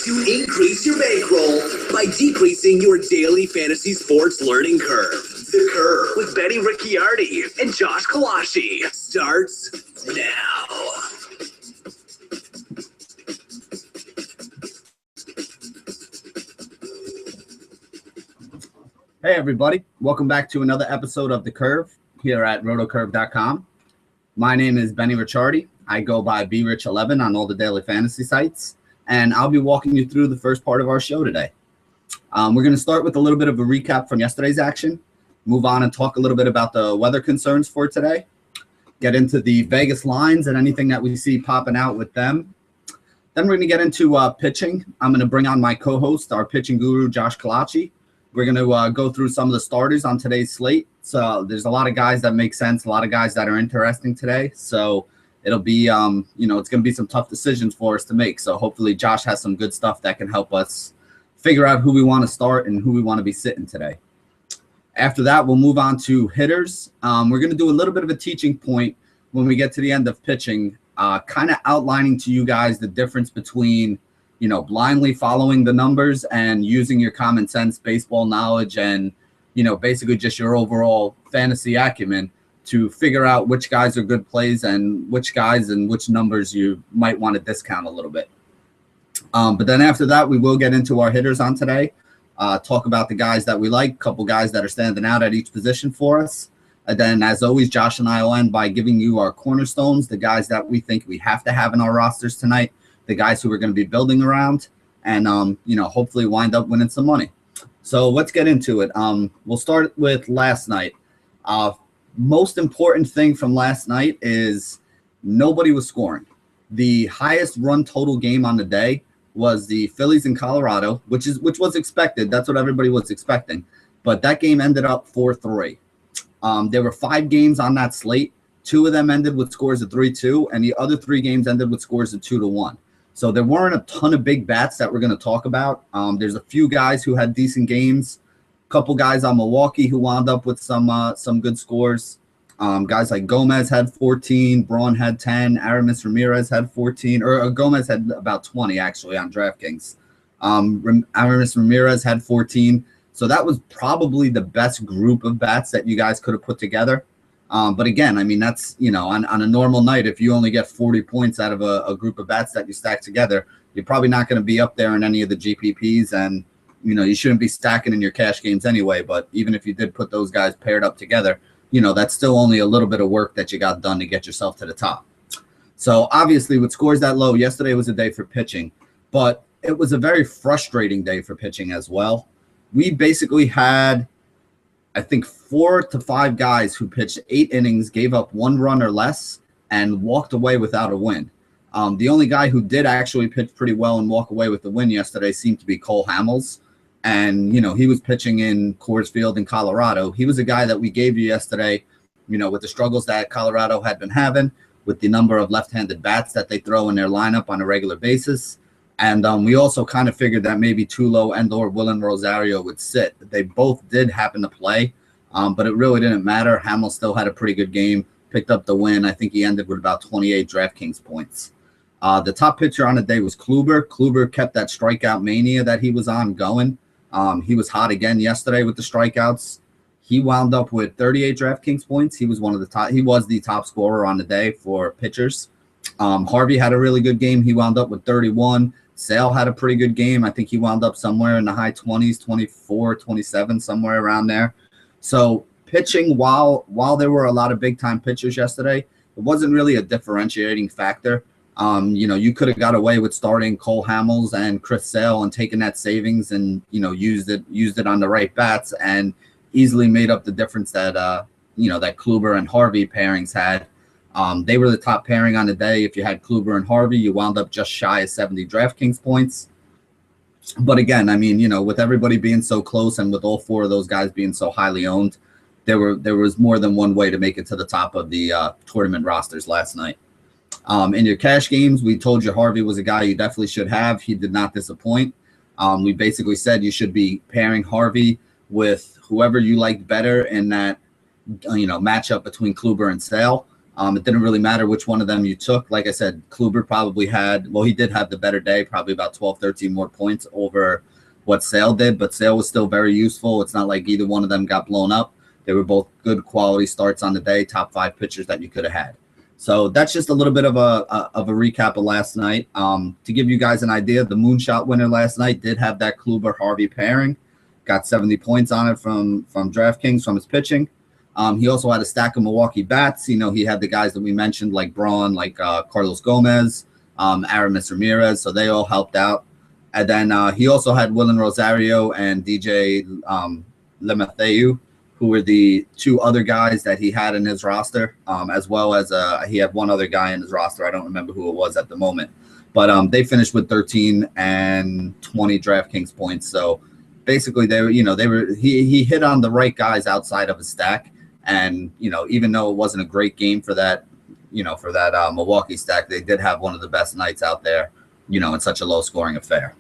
to increase your bankroll by decreasing your daily fantasy sports learning curve. The Curve with Benny Ricciardi and Josh Kalashi starts now. Hey everybody, welcome back to another episode of The Curve here at rotocurve.com. My name is Benny Ricciardi. I go by BRich11 on all the daily fantasy sites, and I'll be walking you through the first part of our show today. We're going to start with a little bit of a recap from yesterday's action, move on and talk a little bit about the weather concerns for today, get into the Vegas lines and anything that we see popping out with them. Then we're going to get into pitching. I'm going to bring on my co-host, our pitching guru, Josh Kalashi. We're going to go through some of the starters on today's slate. So there's a lot of guys that make sense, a lot of guys that are interesting today. So it'll be, it's going to be some tough decisions for us to make. So hopefully Josh has some good stuff that can help us figure out who we want to start and who we want to be sitting today. After that, we'll move on to hitters. We're going to do a little bit of a teaching point when we get to the end of pitching, kind of outlining to you guys the difference between blindly following the numbers and using your common sense baseball knowledge and, basically just your overall fantasy acumen to figure out which guys are good plays and which guys and which numbers you might want to discount a little bit. But then after that, we will get into our hitters on today, talk about the guys that we like, a couple guys that are standing out at each position for us. And then, as always, Josh and I will end by giving you our cornerstones, the guys that we think we have to have in our rosters tonight, the guys who we're going to be building around, and, hopefully wind up winning some money. So let's get into it. We'll start with last night. Most important thing from last night is nobody was scoring. The highest run total game on the day was the Phillies in Colorado, which was expected. That's what everybody was expecting. But that game ended up 4-3. There were 5 games on that slate. 2 of them ended with scores of 3-2, and the other 3 games ended with scores of 2-1. So there weren't a ton of big bats that we're going to talk about. There's a few guys who had decent games, a couple guys on Milwaukee who wound up with some good scores. Guys like Gomez had 14, Braun had 10, Aramis Ramirez had 14, or Gomez had about 20 actually on DraftKings. Aramis Ramirez had 14. So that was probably the best group of bats that you guys could have put together. But again, I mean, that's, on a normal night, if you only get 40 points out of a group of bats that you stack together, you're probably not going to be up there in any of the GPPs. And, you shouldn't be stacking in your cash games anyway. But even if you did put those guys paired up together, that's still only a little bit of work that you got done to get yourself to the top. So obviously with scores that low, yesterday was a day for pitching, but it was a very frustrating day for pitching as well. We basically had, I think, 4 to 5 guys who pitched 8 innings, gave up 1 run or less, and walked away without a win. The only guy who did actually pitch pretty well and walk away with the win yesterday seemed to be Cole Hamels. And, he was pitching in Coors Field in Colorado. He was a guy that we gave you yesterday, with the struggles that Colorado had been having, with the number of left-handed bats that they throw in their lineup on a regular basis. And we also kind of figured that maybe Tulo and/or Willen Rosario would sit. They both did happen to play, but it really didn't matter. Hamels still had a pretty good game, picked up the win. I think he ended with about 28 DraftKings points. The top pitcher on the day was Kluber. Kluber kept that strikeout mania that he was on going. He was hot again yesterday with the strikeouts. He wound up with 38 DraftKings points. He was the top scorer on the day for pitchers. Harvey had a really good game. He wound up with 31. Sale had a pretty good game. I think he wound up somewhere in the high 20s, 24, 27, somewhere around there. So pitching, while there were a lot of big-time pitchers yesterday, it wasn't really a differentiating factor. You could have got away with starting Cole Hamels and Chris Sale and taking that savings and, used it on the right bats and easily made up the difference that, that Kluber and Harvey pairings had. They were the top pairing on the day. If you had Kluber and Harvey, you wound up just shy of 70 DraftKings points. But again, I mean, with everybody being so close and with all 4 of those guys being so highly owned, there was more than one way to make it to the top of the tournament rosters last night. In your cash games, we told you Harvey was a guy you definitely should have. He did not disappoint. We basically said you should be pairing Harvey with whoever you liked better in that, matchup between Kluber and Sale. It didn't really matter which one of them you took. Like I said, Kluber probably he did have the better day, probably about 12, 13 more points over what Sale did, but Sale was still very useful. It's not like either one of them got blown up. They were both good quality starts on the day, top 5 pitchers that you could have had. So that's just a little bit of a recap of last night. To give you guys an idea, the moonshot winner last night did have that Kluber-Harvey pairing. Got 70 points on it from DraftKings from his pitching. He also had a stack of Milwaukee bats. You know, he had the guys that we mentioned, like Braun, like Carlos Gomez, Aramis Ramirez. So they all helped out. And then he also had Willen Rosario and DJ LeMahieu, who were the 2 other guys that he had in his roster, as well as he had one other guy in his roster. I don't remember who it was at the moment. But they finished with 13 and 20 DraftKings points. So basically, he hit on the right guys outside of his stack. And, you know, even though it wasn't a great game for that Milwaukee stack, they did have one of the best nights out there, you know, in such a low scoring affair.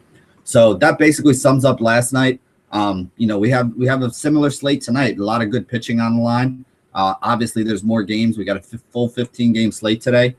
So that basically sums up last night. You know, we have a similar slate tonight, a lot of good pitching on the line. Obviously there's more games. We got a full 15 game slate today.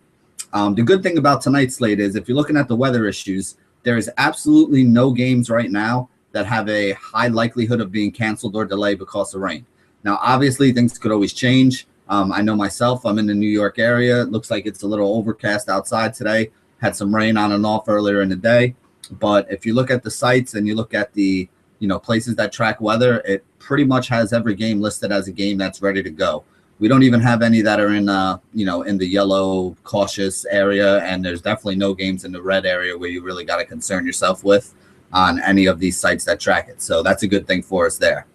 The good thing about tonight's slate is if you're looking at the weather issues, there is absolutely no games right now that have a high likelihood of being canceled or delayed because of rain. Now, obviously, things could always change. I know myself, I'm in the New York area. It looks like it's a little overcast outside today. Had some rain on and off earlier in the day. But if you look at the sites and you look at the, you know, places that track weather, it pretty much has every game listed as a game that's ready to go. We don't even have any that are in, you know, in the yellow cautious area. And there's definitely no games in the red area where you really got to concern yourself with on any of these sites that track it. So that's a good thing for us there.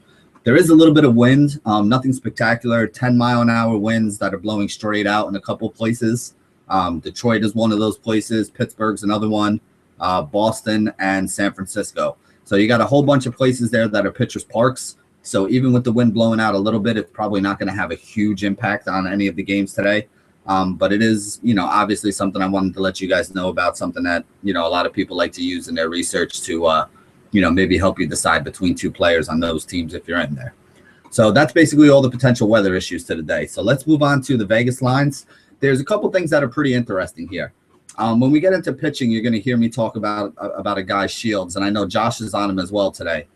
There is a little bit of wind, nothing spectacular, 10-mile-an-hour winds that are blowing straight out in a couple places. Detroit is one of those places. Pittsburgh's another one. Boston and San Francisco. So you got a whole bunch of places there that are pitchers' parks. So even with the wind blowing out a little bit, it's probably not going to have a huge impact on any of the games today. But it is, you know, obviously something I wanted to let you guys know about, something that, you know, a lot of people like to use in their research to, you know, maybe help you decide between 2 players on those teams if you're in there. So that's basically all the potential weather issues to the day. So let's move on to the Vegas lines. There's a couple things that are pretty interesting here. When we get into pitching, you're going to hear me talk about a guy, Shields, and I know Josh is on him as well today.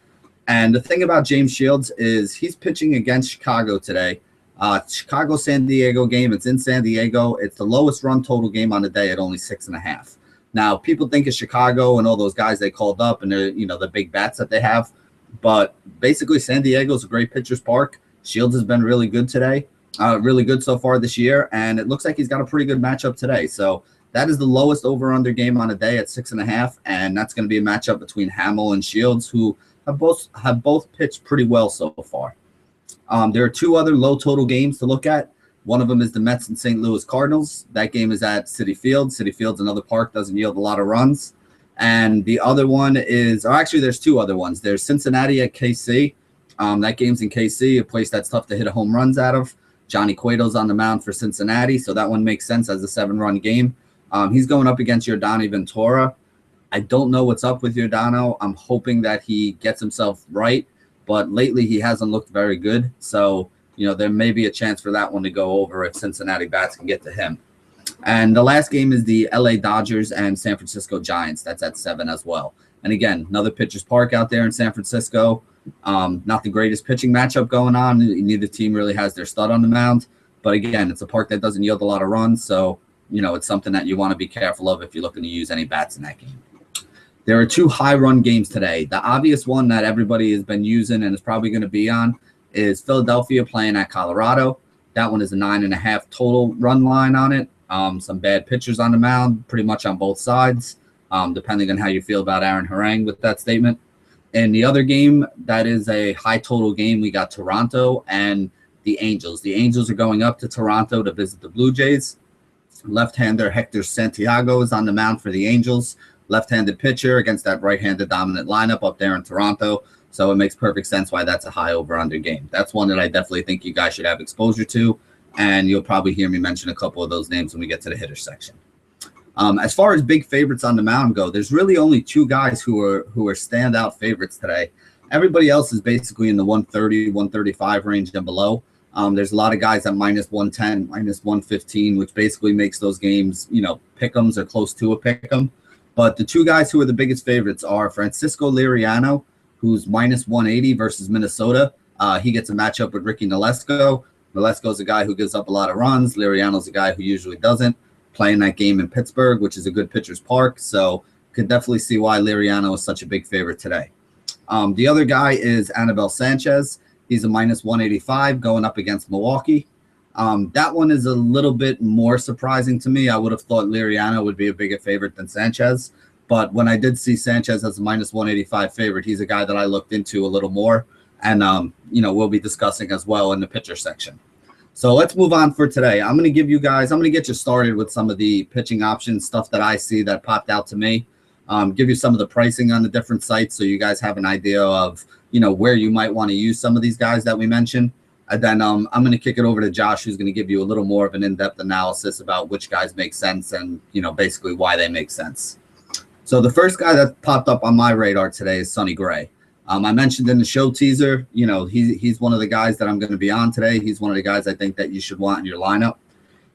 And the thing about James Shields is he's pitching against Chicago today. Chicago-San Diego game. It's in San Diego. It's the lowest run total game on the day at only 6.5. Now, people think of Chicago and all those guys they called up and they're, you know, the big bats that they have. But basically, San Diego's a great pitcher's park. Shields has been really good today, really good so far this year. And it looks like he's got a pretty good matchup today. So that is the lowest over-under game on a day at 6.5. And that's going to be a matchup between Hamill and Shields, who have both pitched pretty well so far. There are 2 other low total games to look at. One of them is the Mets and St. Louis Cardinals. That game is at Citi Field. Citi Field's another park, doesn't yield a lot of runs. And the other one is, or actually there's 2 other ones. There's Cincinnati at KC. That game's in KC, a place that's tough to hit home runs out of. Johnny Cueto's on the mound for Cincinnati, so that one makes sense as a 7-run game. He's going up against Yordano Ventura. I don't know what's up with Yordano. I'm hoping that he gets himself right, but lately he hasn't looked very good. So, you know, there may be a chance for that one to go over if Cincinnati bats can get to him. And the last game is the LA Dodgers and San Francisco Giants. That's at 7 as well. And again, another pitcher's park out there in San Francisco. Not the greatest pitching matchup going on. Neither team really has their stud on the mound. But again, it's a park that doesn't yield a lot of runs. So, you know, it's something that you want to be careful of if you're looking to use any bats in that game. There are 2 high-run games today. The obvious one that everybody has been using and is probably going to be on is Philadelphia playing at Colorado. That one is a 9.5 total run line on it. Some bad pitchers on the mound, pretty much on both sides, depending on how you feel about Aaron Harang with that statement. And the other game, that is a high total game. We got Toronto and the Angels. The Angels are going up to Toronto to visit the Blue Jays. Left-hander Hector Santiago is on the mound for the Angels. Left-handed pitcher against that right-handed dominant lineup up there in Toronto. So it makes perfect sense why that's a high over-under game. That's one that I definitely think you guys should have exposure to, and you'll probably hear me mention a couple of those names when we get to the hitter section. As far as big favorites on the mound go, there's really only 2 guys who are standout favorites today. Everybody else is basically in the 130, 135 range and below. There's a lot of guys at minus 110, minus 115, which basically makes those games, pick'ems or close to a pick'em. But the two guys who are the biggest favorites are Francisco Liriano, who's minus 180 versus Minnesota. He gets a matchup with Ricky Nolasco. Nolasco's a guy who gives up a lot of runs. Liriano's a guy who usually doesn't. Playing that game in Pittsburgh, which is a good pitcher's park. So could definitely see why Liriano is such a big favorite today. The other guy is Anibal Sanchez. He's a minus 185 going up against Milwaukee. That one is a little bit more surprising to me. I would have thought Liriano would be a bigger favorite than Sanchez. But when I did see Sanchez as a minus 185 favorite, he's a guy that I looked into a little more. And, we'll be discussing as well in the pitcher section. So let's move on for today. I'm going to get you started with some of the pitching options, stuff that I see that popped out to me. Give you some of the pricing on the different sites so you guys have an idea of, where you might want to use some of these guys that we mentioned. And then I'm going to kick it over to Josh, who's going to give you a little more of an in-depth analysis about which guys make sense and, basically why they make sense. So the first guy that popped up on my radar today is Sonny Gray. I mentioned in the show teaser, he's one of the guys that I'm going to be on today. He's one of the guys I think that you should want in your lineup.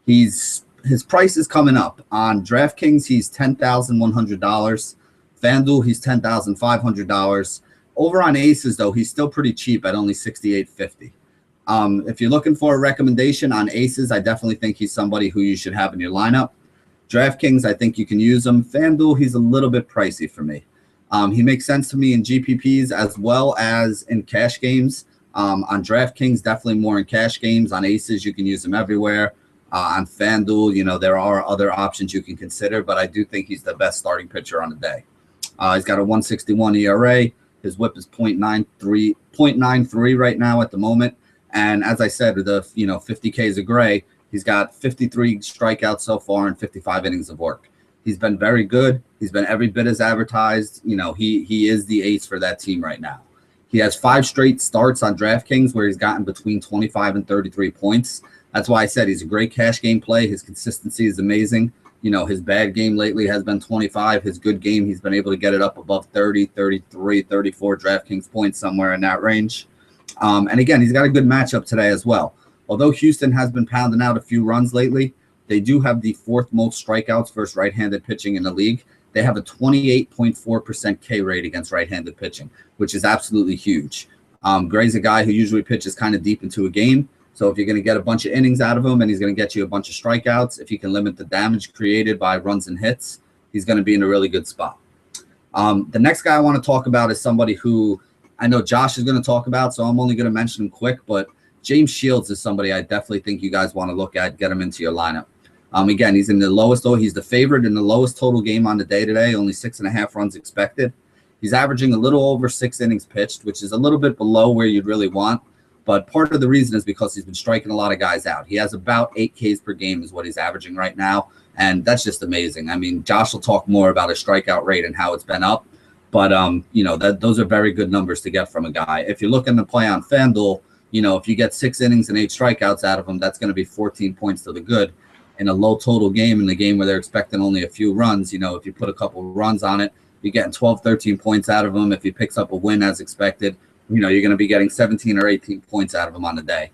His price is coming up. On DraftKings, he's $10,100. FanDuel, he's $10,500. Over on Aces, though, he's still pretty cheap at only $68.50. If you're looking for a recommendation on Aces, I definitely think he's somebody who you should have in your lineup. DraftKings, I think you can use him. FanDuel, he's a little bit pricey for me. He makes sense to me in GPPs as well as in cash games. On DraftKings, definitely more in cash games. On Aces, you can use him everywhere. On FanDuel, there are other options you can consider, but I do think he's the best starting pitcher on the day. He's got a 1.61 ERA. His whip is 0.93 right now at the moment. And as I said, with the 50 Ks of Gray, he's got 53 strikeouts so far and 55 innings of work. He's been very good. He's been every bit as advertised. He is the ace for that team right now. He has 5 straight starts on DraftKings where he's gotten between 25 and 33 points. That's why I said he's a great cash game play. His consistency is amazing. His bad game lately has been 25. His good game, he's been able to get it up above 30, 33, 34 DraftKings points, somewhere in that range. And again, he's got a good matchup today as well. Although Houston has been pounding out a few runs lately, they do have the 4th most strikeouts versus right-handed pitching in the league. They have a 28.4% K rate against right-handed pitching, which is absolutely huge. Gray's a guy who usually pitches kind of deep into a game. So if you're going to get a bunch of innings out of him and he's going to get you a bunch of strikeouts, if you can limit the damage created by runs and hits, he's going to be in a really good spot. The next guy I want to talk about is somebody who I know Josh is going to talk about, so I'm only going to mention him quick, but James Shields is somebody I definitely think you guys want to look at, get him into your lineup. Again, he's in the lowest, he's the favorite in the lowest total game on the day today, only 6.5 runs expected. He's averaging a little over 6 innings pitched, which is a little bit below where you'd really want. But part of the reason is because he's been striking a lot of guys out. He has about 8 Ks per game is what he's averaging right now. And that's just amazing. I mean, Josh will talk more about his strikeout rate and how it's been up. But, those are very good numbers to get from a guy. If you're looking to play on FanDuel, if you get 6 innings and 8 strikeouts out of him, that's going to be 14 points to the good. In a low total game, in the game where they're expecting only a few runs, if you put a couple runs on it, you're getting 12, 13 points out of him. If he picks up a win as expected, you're going to be getting 17 or 18 points out of him on the day.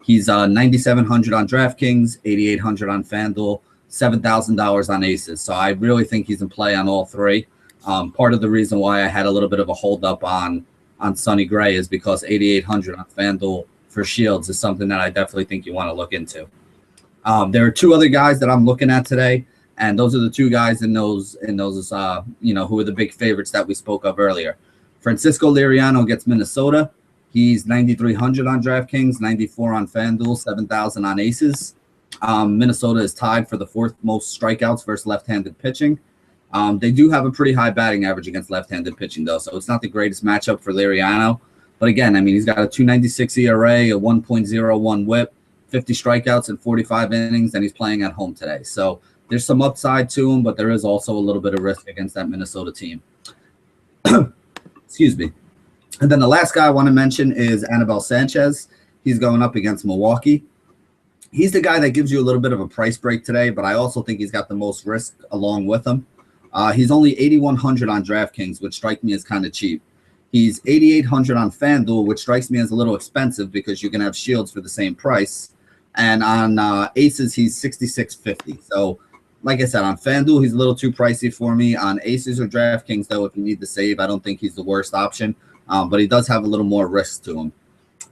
He's 9,700 on DraftKings, 8,800 on FanDuel, $7,000 on Aces. So I really think he's in play on all 3. Part of the reason why I had a little bit of a hold up on Sonny Gray is because 8,800 on FanDuel for Shields is something that I definitely think you want to look into. There are 2 other guys that I'm looking at today, and those are the 2 guys in those who are the big favorites that we spoke of earlier. Francisco Liriano gets Minnesota. He's 9,300 on DraftKings, 94 on FanDuel, 7,000 on Aces. Minnesota is tied for the 4th most strikeouts versus left-handed pitching. They do have a pretty high batting average against left-handed pitching, though, so it's not the greatest matchup for Liriano. But again, I mean, he's got a 2.96 ERA, a 1.01 whip, 50 strikeouts in 45 innings, and he's playing at home today. So there's some upside to him, but there is also a little bit of risk against that Minnesota team. Excuse me. And then the last guy I want to mention is Anibal Sanchez. He's going up against Milwaukee. He's the guy that gives you a little bit of a price break today, but I also think he's got the most risk along with him. He's only 8,100 on DraftKings, which strikes me as kind of cheap. He's 8,800 on FanDuel, which strikes me as a little expensive because you can have Shields for the same price. And on Aces, he's 6,650. So, like I said, on FanDuel, he's a little too pricey for me. On Aces or DraftKings, though, if you need to save, I don't think he's the worst option. But he does have a little more risk to him.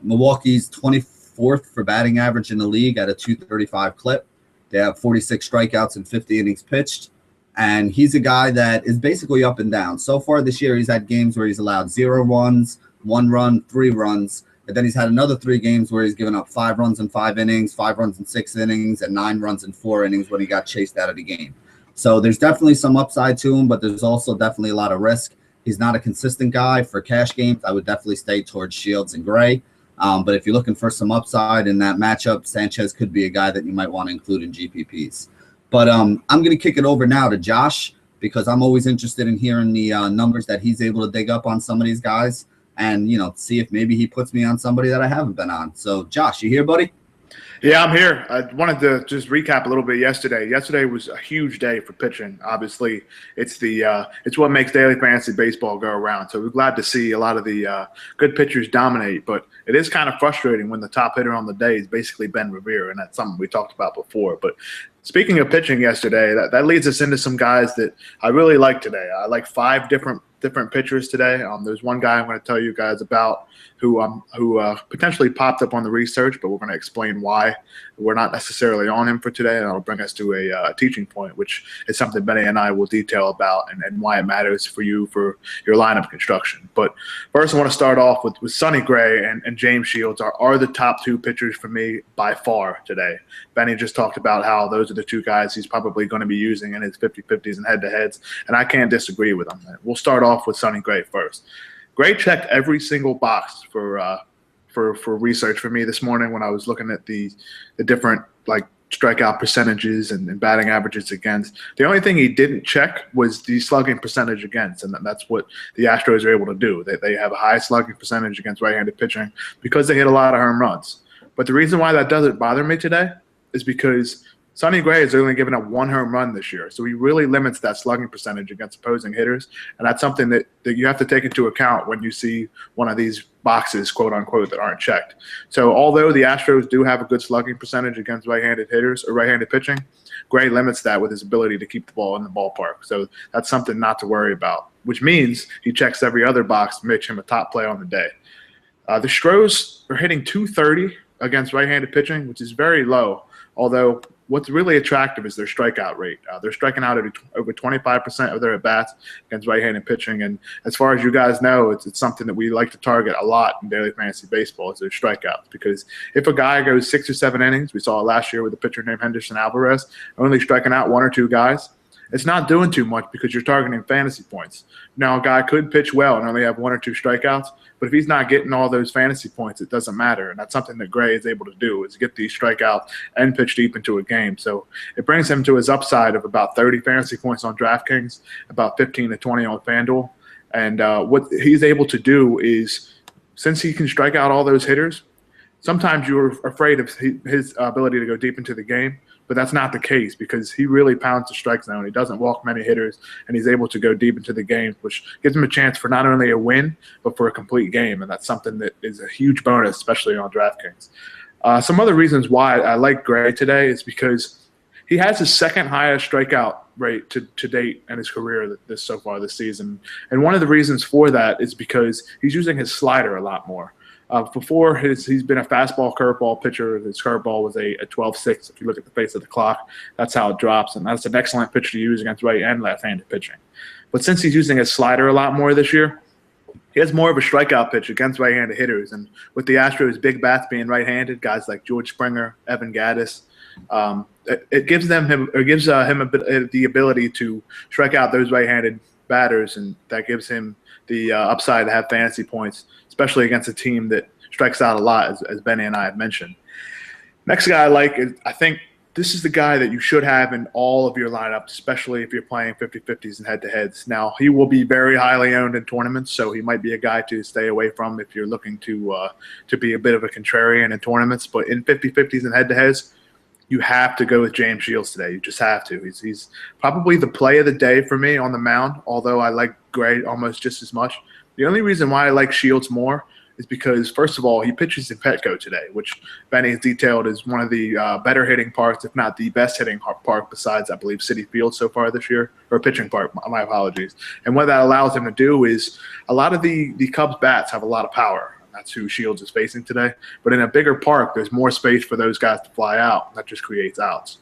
Milwaukee's 24th for batting average in the league at a 235 clip. They have 46 strikeouts and 50 innings pitched. And he's a guy that is basically up and down. So far this year, he's had games where he's allowed 0 runs, 1 run, 3 runs. And then he's had another 3 games where he's given up 5 runs in 5 innings, 5 runs in 6 innings, and 9 runs in 4 innings when he got chased out of the game. So there's definitely some upside to him, but there's also definitely a lot of risk. He's not a consistent guy. For cash games, I would definitely stay towards Shields and Gray. But if you're looking for some upside in that matchup, Sanchez could be a guy that you might want to include in GPPs. But I'm going to kick it over now to Josh because I'm always interested in hearing the numbers that he's able to dig up on some of these guys and, see if maybe he puts me on somebody that I haven't been on. So, Josh, you here, buddy? Yeah, I'm here. I wanted to just recap a little bit yesterday. Yesterday was a huge day for pitching. Obviously, it's what makes daily fantasy baseball go around. So we're glad to see a lot of the good pitchers dominate. But it is kind of frustrating when the top hitter on the day is basically Ben Revere, and that's something we talked about before. But speaking of pitching yesterday, that leads us into some guys that I really like today. I like 5 different pitchers today. There's one guy I'm going to tell you guys about who potentially popped up on the research, but we're going to explain why we're not necessarily on him for today, and it'll bring us to a teaching point, which is something Benny and I will detail about and why it matters for you for your lineup construction. But first, I want to start off with Sonny Gray and James Shields are the top 2 pitchers for me by far today. Benny just talked about how those are the 2 guys he's probably going to be using in his 50-50s and head-to-heads, and I can't disagree with him. We'll start off with Sonny Gray first. Gray checked every single box for research for me this morning when I was looking at the different strikeout percentages and batting averages against. The only thing he didn't check was the slugging percentage against, and that's what the Astros are able to do. They have a high slugging percentage against right-handed pitching because they hit a lot of home runs. But the reason why that doesn't bother me today is because Sonny Gray has only given up 1 home run this year, so he really limits that slugging percentage against opposing hitters, and that's something that you have to take into account when you see one of these boxes, quote-unquote, that aren't checked. So although the Astros do have a good slugging percentage against right-handed hitters or right-handed pitching, Gray limits that with his ability to keep the ball in the ballpark. So that's something not to worry about, which means he checks every other box to make him a top play on the day. The Stros are hitting .230 against right-handed pitching, which is very low, although what's really attractive is their strikeout rate. They're striking out at over 25% of their at-bats against right-handed pitching. And as far as you guys know, it's something that we like to target a lot in daily fantasy baseball is their strikeouts. Because if a guy goes 6 or 7 innings, we saw it last year with a pitcher named Henderson Alvarez, only striking out 1 or 2 guys, it's not doing too much because you're targeting fantasy points. Now, a guy could pitch well and only have 1 or 2 strikeouts, but if he's not getting all those fantasy points, it doesn't matter. And that's something that Gray is able to do, is get these strikeouts and pitch deep into a game. So it brings him to his upside of about 30 fantasy points on DraftKings, about 15 to 20 on FanDuel. And what he's able to do is, since he can strike out all those hitters, sometimes you're afraid of his ability to go deep into the game. But that's not the case because he really pounds the strike zone. He doesn't walk many hitters, and he's able to go deep into the game, which gives him a chance for not only a win, but for a complete game. And that's something that is a huge bonus, especially on DraftKings. Some other reasons why I like Gray today is because he has his 2nd highest strikeout rate to date in his career so far this season. And one of the reasons for that is because he's using his slider a lot more. Before he's been a fastball curveball pitcher. His curveball was a 12-6. If you look at the face of the clock, that's how it drops, and that's an excellent pitch to use against right and left-handed pitching. But since he's using his slider a lot more this year, he has more of a strikeout pitch against right-handed hitters. And with the Astros' big bats being right-handed, guys like George Springer, Evan Gattis, it gives him the ability to strike out those right-handed batters, and that gives him the upside to have fantasy points, especially against a team that strikes out a lot, as Benny and I have mentioned. Next guy I like is, I think this is the guy that you should have in all of your lineups, especially if you're playing 50-50s and head-to-heads. Now, he will be very highly owned in tournaments, so he might be a guy to stay away from if you're looking to be a bit of a contrarian in tournaments. But in 50-50s and head-to-heads, you have to go with James Shields today. You just have to. He's probably the play of the day for me on the mound, although I like Gray almost just as much. The only reason why I like Shields more is because, first of all, he pitches in Petco today, which Benny has detailed is one of the better hitting parks, if not the best hitting park besides, I believe, Citi Field so far this year, or pitching park, my apologies. And what that allows him to do is a lot of the Cubs bats have a lot of power. That's who Shields is facing today. But in a bigger park, there's more space for those guys to fly out. That just creates outs.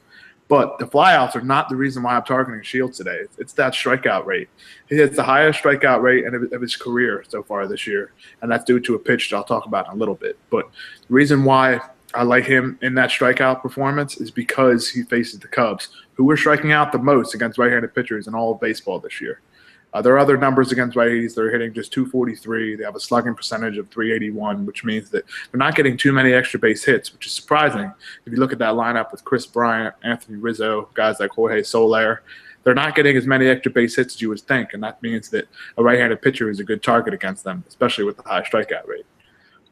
But the flyouts are not the reason why I'm targeting Shields today. It's that strikeout rate. He has the highest strikeout rate of his career so far this year, and that's due to a pitch that I'll talk about in a little bit. But the reason why I like him in that strikeout performance is because he faces the Cubs, who are striking out the most against right-handed pitchers in all of baseball this year. There are other numbers against righties. They're hitting just 243. They have a slugging percentage of 381, which means that they're not getting too many extra base hits, which is surprising. If you look at that lineup with Chris Bryant, Anthony Rizzo, guys like Jorge Soler, they're not getting as many extra base hits as you would think, and that means that a right-handed pitcher is a good target against them, especially with the high strikeout rate.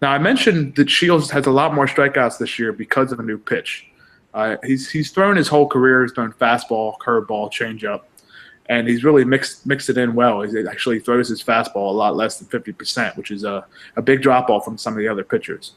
Now, I mentioned that Shields has a lot more strikeouts this year because of a new pitch. He's thrown his whole career. He's thrown fastball, curveball, changeup. And he's really mixed it in well. He actually throws his fastball a lot less than 50%, which is a big drop-off from some of the other pitchers.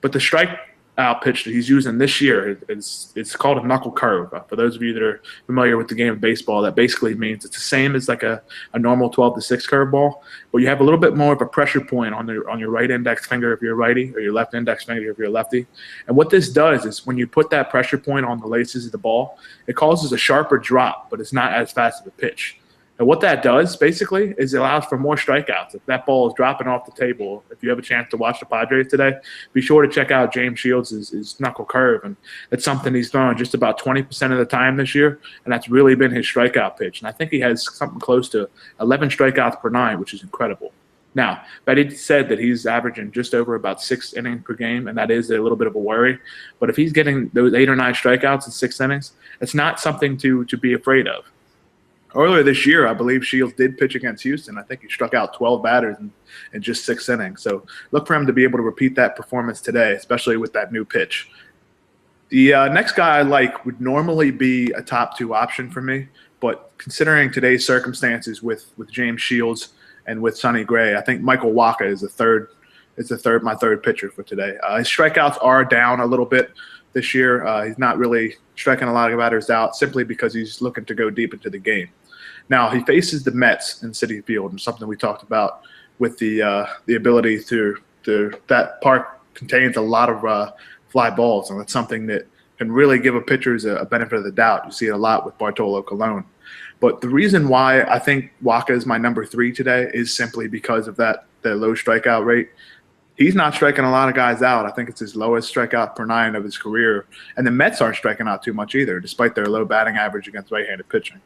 But the strikeout pitch that he's using this year, it's called a Knuckle Curve. For those of you that are familiar with the game of baseball, that basically means it's the same as like a normal 12-6 curveball, but you have a little bit more of a pressure point on your right index finger if you're a righty, or your left index finger if you're a lefty. And what this does is when you put that pressure point on the laces of the ball, it causes a sharper drop, but it's not as fast of a pitch. And what that does, basically, is it allows for more strikeouts. If that ball is dropping off the table, if you have a chance to watch the Padres today, be sure to check out James Shields' Knuckle Curve. And it's something he's thrown just about 20% of the time this year, and that's really been his strikeout pitch. And I think he has something close to 11 strikeouts per nine, which is incredible. Now, Betty said that he's averaging just over about 6 innings per game, and that is a little bit of a worry. But if he's getting those 8 or 9 strikeouts in 6 innings, it's not something to be afraid of. Earlier this year, I believe Shields did pitch against Houston. I think he struck out 12 batters in just 6 innings. So look for him to be able to repeat that performance today, especially with that new pitch. The next guy I like would normally be a top 2 option for me, but considering today's circumstances with James Shields and with Sonny Gray, I think Michael Wacha is my third pitcher for today. His strikeouts are down a little bit this year. He's not really striking a lot of batters out simply because he's looking to go deep into the game. Now, he faces the Mets in Citi Field, and something we talked about with the ability to that park contains a lot of fly balls, and that's something that can really give a pitcher a benefit of the doubt. You see it a lot with Bartolo Colon. But the reason why I think Wacha is my number 3 today is simply because of the low strikeout rate. He's not striking a lot of guys out. I think it's his lowest strikeout per 9 of his career. And the Mets aren't striking out too much either, despite their low batting average against right-handed pitching.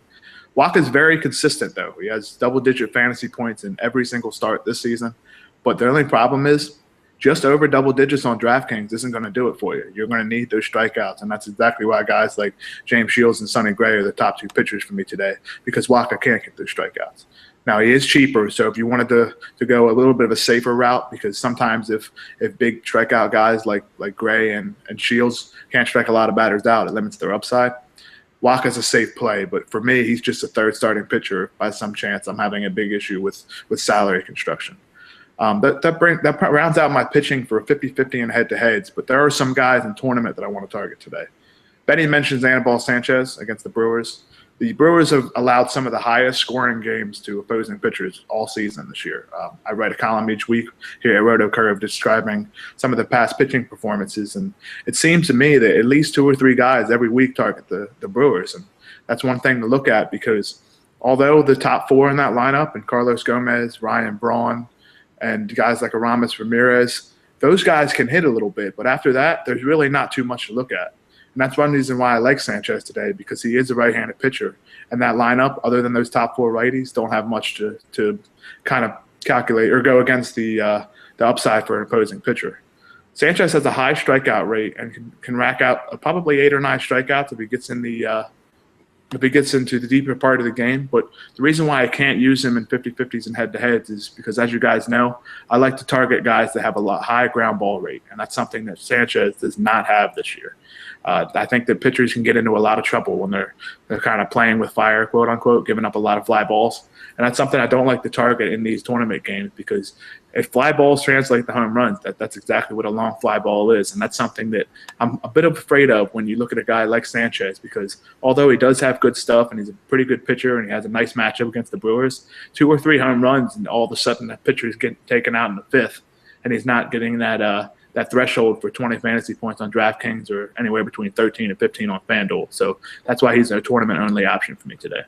Wacha's very consistent, though. He has double-digit fantasy points in every single start this season. But the only problem is just over double digits on DraftKings isn't going to do it for you. You're going to need those strikeouts, and that's exactly why guys like James Shields and Sonny Gray are the top 2 pitchers for me today, because Wacha can't get those strikeouts. Now, he is cheaper, so if you wanted to go a little bit of a safer route, because sometimes if big strikeout guys like Gray and Shields can't strike a lot of batters out, it limits their upside. Wacha's a safe play, but for me, he's just a third starting pitcher. By some chance, I'm having a big issue with salary construction. That rounds out my pitching for 50-50 and head-to-heads, but there are some guys in tournament that I want to target today. Benny mentions Anibal Sanchez against the Brewers. The Brewers have allowed some of the highest scoring games to opposing pitchers all season this year. I write a column each week here at Roto Curve describing some of the past pitching performances, and it seems to me that at least 2 or 3 guys every week target the Brewers, and that's one thing to look at, because although the top 4 in that lineup, and Carlos Gomez, Ryan Braun, and guys like Aramis Ramirez, those guys can hit a little bit, but after that, there's really not too much to look at. And that's one reason why I like Sanchez today, because he is a right-handed pitcher. And that lineup, other than those top 4 righties, don't have much to kind of calculate or go against the upside for an opposing pitcher. Sanchez has a high strikeout rate and can rack out probably 8 or 9 strikeouts if he gets into the deeper part of the game. But the reason why I can't use him in 50-50s and head-to-heads is because, as you guys know, I like to target guys that have a high ground ball rate, and that's something that Sanchez does not have this year. I think that pitchers can get into a lot of trouble when they're kind of playing with fire, quote unquote, giving up a lot of fly balls. And that's something I don't like to target in these tournament games, because if fly balls translate to home runs, that's exactly what a long fly ball is. And that's something that I'm a bit afraid of when you look at a guy like Sanchez, because although he does have good stuff and he's a pretty good pitcher and he has a nice matchup against the Brewers, 2 or 3 home runs and all of a sudden that pitcher is getting taken out in the 5th, and he's not getting that threshold for 20 fantasy points on DraftKings or anywhere between 13 and 15 on FanDuel. So that's why he's a tournament-only option for me today.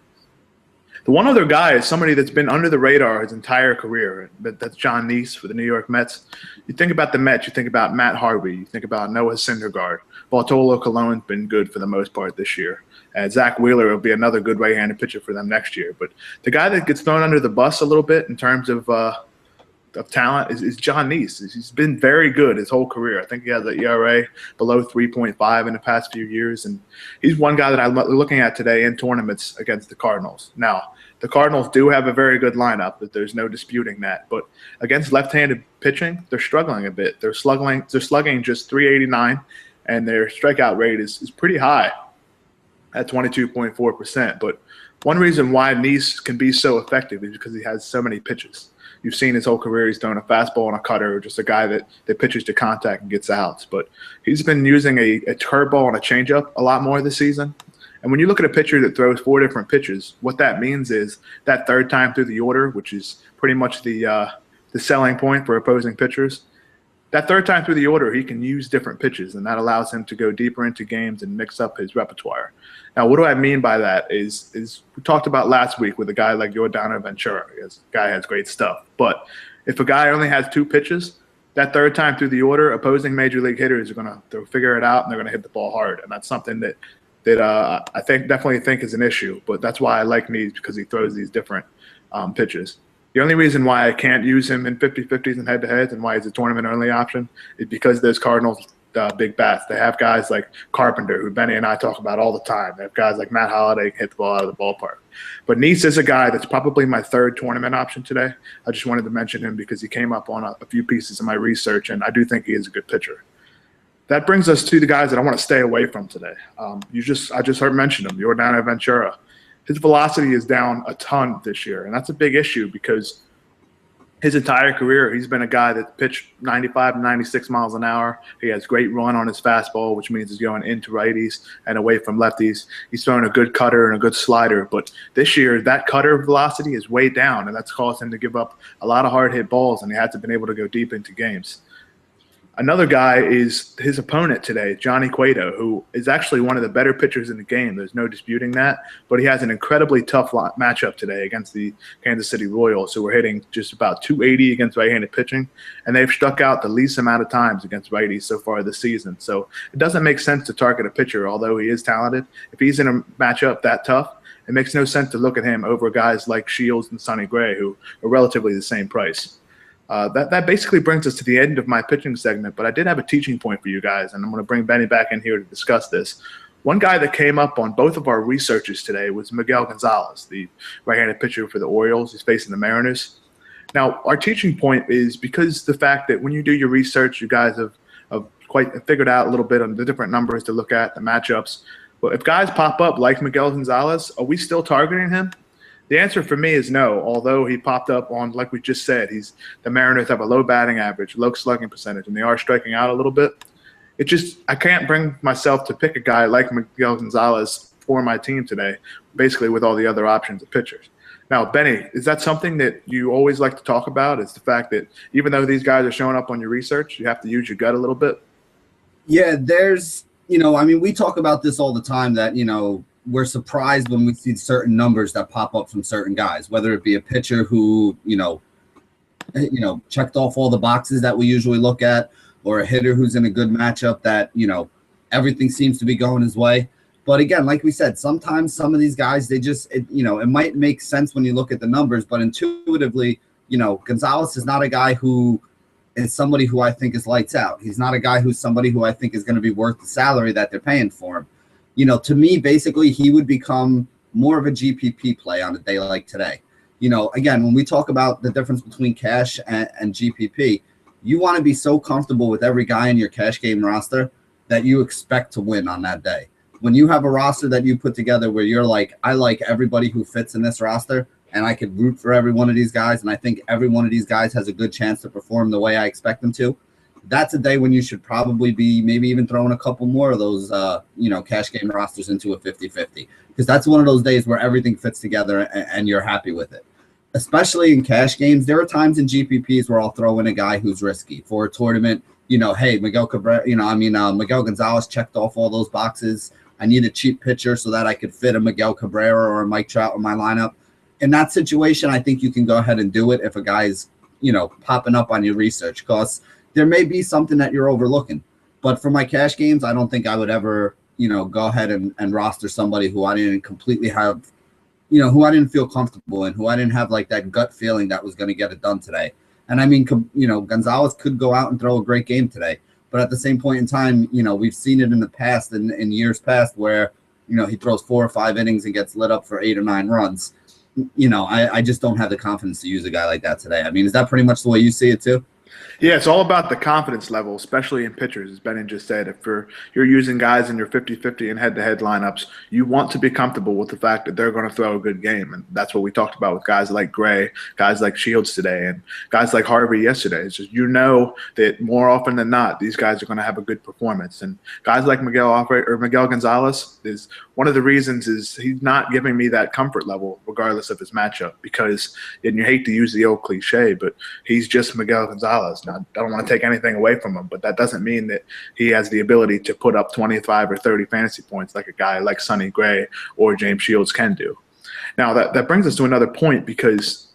The one other guy is somebody that's been under the radar his entire career. That's Jon Niese for the New York Mets. You think about the Mets, you think about Matt Harvey, you think about Noah Syndergaard. Kole Calhoun's been good for the most part this year. Zach Wheeler will be another good right-handed pitcher for them next year. But the guy that gets thrown under the bus a little bit in terms of talent is Jon Niese. He's been very good his whole career. I think he has an ERA below 3.5 in the past few years, and he's one guy that I'm looking at today in tournaments against the Cardinals. Now, the Cardinals do have a very good lineup, but there's no disputing that. But against left-handed pitching, they're struggling a bit. They're slugging just 389, and their strikeout rate is pretty high at 22.4%. But one reason why Niese can be so effective is because he has so many pitches. You've seen his whole career, he's thrown a fastball and a cutter, or just a guy that pitches to contact and gets outs. But he's been using a curveball and a changeup a lot more this season. And when you look at a pitcher that throws 4 different pitches, what that means is that third time through the order, which is pretty much the selling point for opposing pitchers, that third time through the order, he can use different pitches, and that allows him to go deeper into games and mix up his repertoire. Now, what do I mean by that is we talked about last week with a guy like Yordano Ventura. This guy has great stuff. But if a guy only has 2 pitches, that third time through the order, opposing major league hitters are going to figure it out, and they're going to hit the ball hard. And that's something that I definitely think is an issue. But that's why I like Niese, because he throws these different pitches. The only reason why I can't use him in 50-50s and head-to-heads and why he's a tournament-only option is because those Cardinals big bats. They have guys like Carpenter, who Benny and I talk about all the time. They have guys like Matt Holliday who can hit the ball out of the ballpark. But Niese is a guy that's probably my 3rd tournament option today. I just wanted to mention him because he came up on a few pieces of my research, and I do think he is a good pitcher. That brings us to the guys that I want to stay away from today. I just heard mention him, Yordano Ventura. His velocity is down a ton this year, and that's a big issue because his entire career, he's been a guy that pitched 95 to 96 miles an hour. He has great run on his fastball, which means he's going into righties and away from lefties. He's throwing a good cutter and a good slider. But this year, that cutter velocity is way down, and that's caused him to give up a lot of hard hit balls, and he hasn't been able to go deep into games. Another guy is his opponent today, Johnny Cueto, who is actually one of the better pitchers in the game. There's no disputing that. But he has an incredibly tough matchup today against the Kansas City Royals, who are hitting just about 280 against right-handed pitching. And they've struck out the least amount of times against righties so far this season. So it doesn't make sense to target a pitcher, although he is talented. If he's in a matchup that tough, it makes no sense to look at him over guys like Shields and Sonny Gray, who are relatively the same price. That basically brings us to the end of my pitching segment, but I did have a teaching point for you guys, and I'm going to bring Benny back in here to discuss this. One guy that came up on both of our researches today was Miguel Gonzalez, the right-handed pitcher for the Orioles. He's facing the Mariners. Now, our teaching point is because the fact that when you do your research, you guys have quite figured out a little bit on the different numbers to look at, the matchups. But if guys pop up like Miguel Gonzalez, are we still targeting him? The answer for me is no, although he popped up on, like we just said, the Mariners have a low batting average, low slugging percentage, and they are striking out a little bit. I can't bring myself to pick a guy like Miguel Gonzalez for my team today, basically with all the other options of pitchers. Now, Benny, is that something that you always like to talk about, is the fact that even though these guys are showing up on your research, you have to use your gut a little bit? Yeah, we talk about this all the time that, we're surprised when we see certain numbers that pop up from certain guys, whether it be a pitcher who, checked off all the boxes that we usually look at, or a hitter who's in a good matchup that, everything seems to be going his way. But again, like we said, sometimes some of these guys, it might make sense when you look at the numbers, but intuitively, Gonzalez is not a guy who is somebody who I think is lights out. He's not a guy who's somebody who I think is going to be worth the salary that they're paying for him. To me, basically, he would become more of a GPP play on a day like today. Again, when we talk about the difference between cash and GPP, you want to be so comfortable with every guy in your cash game roster that you expect to win on that day. When you have a roster that you put together where you're like, I like everybody who fits in this roster, and I could root for every one of these guys, and I think every one of these guys has a good chance to perform the way I expect them to, that's a day when you should probably be maybe even throwing a couple more of those, cash game rosters into a 50-50, because that's one of those days where everything fits together and you're happy with it. Especially in cash games, there are times in GPPs where I'll throw in a guy who's risky for a tournament. Hey, Miguel Gonzalez checked off all those boxes. I need a cheap pitcher so that I could fit a Miguel Cabrera or a Mike Trout in my lineup. In that situation, I think you can go ahead and do it if a guy's, popping up on your research, because there may be something that you're overlooking. But for my cash games, I don't think I would ever, go ahead and roster somebody who I didn't completely have, who I didn't feel comfortable in, who I didn't have like that gut feeling that was going to get it done today. And I mean, Gonzalez could go out and throw a great game today. But at the same point in time, we've seen it in the past, in years past, where, he throws 4 or 5 innings and gets lit up for 8 or 9 runs. I just don't have the confidence to use a guy like that today. I mean, is that pretty much the way you see it too? Yeah, it's all about the confidence level, especially in pitchers, as Benny just said. If you're using guys in your 50-50 and head-to-head lineups, you want to be comfortable with the fact that they're going to throw a good game. And that's what we talked about with guys like Gray, guys like Shields today, and guys like Harvey yesterday. It's just that more often than not, these guys are going to have a good performance. And guys like Miguel Gonzalez is one of the reasons is he's not giving me that comfort level regardless of his matchup, because, and you hate to use the old cliche, but he's just Miguel Gonzalez. Now, I don't want to take anything away from him, but that doesn't mean that he has the ability to put up 25 or 30 fantasy points like a guy like Sonny Gray or James Shields can do. Now, that brings us to another point, because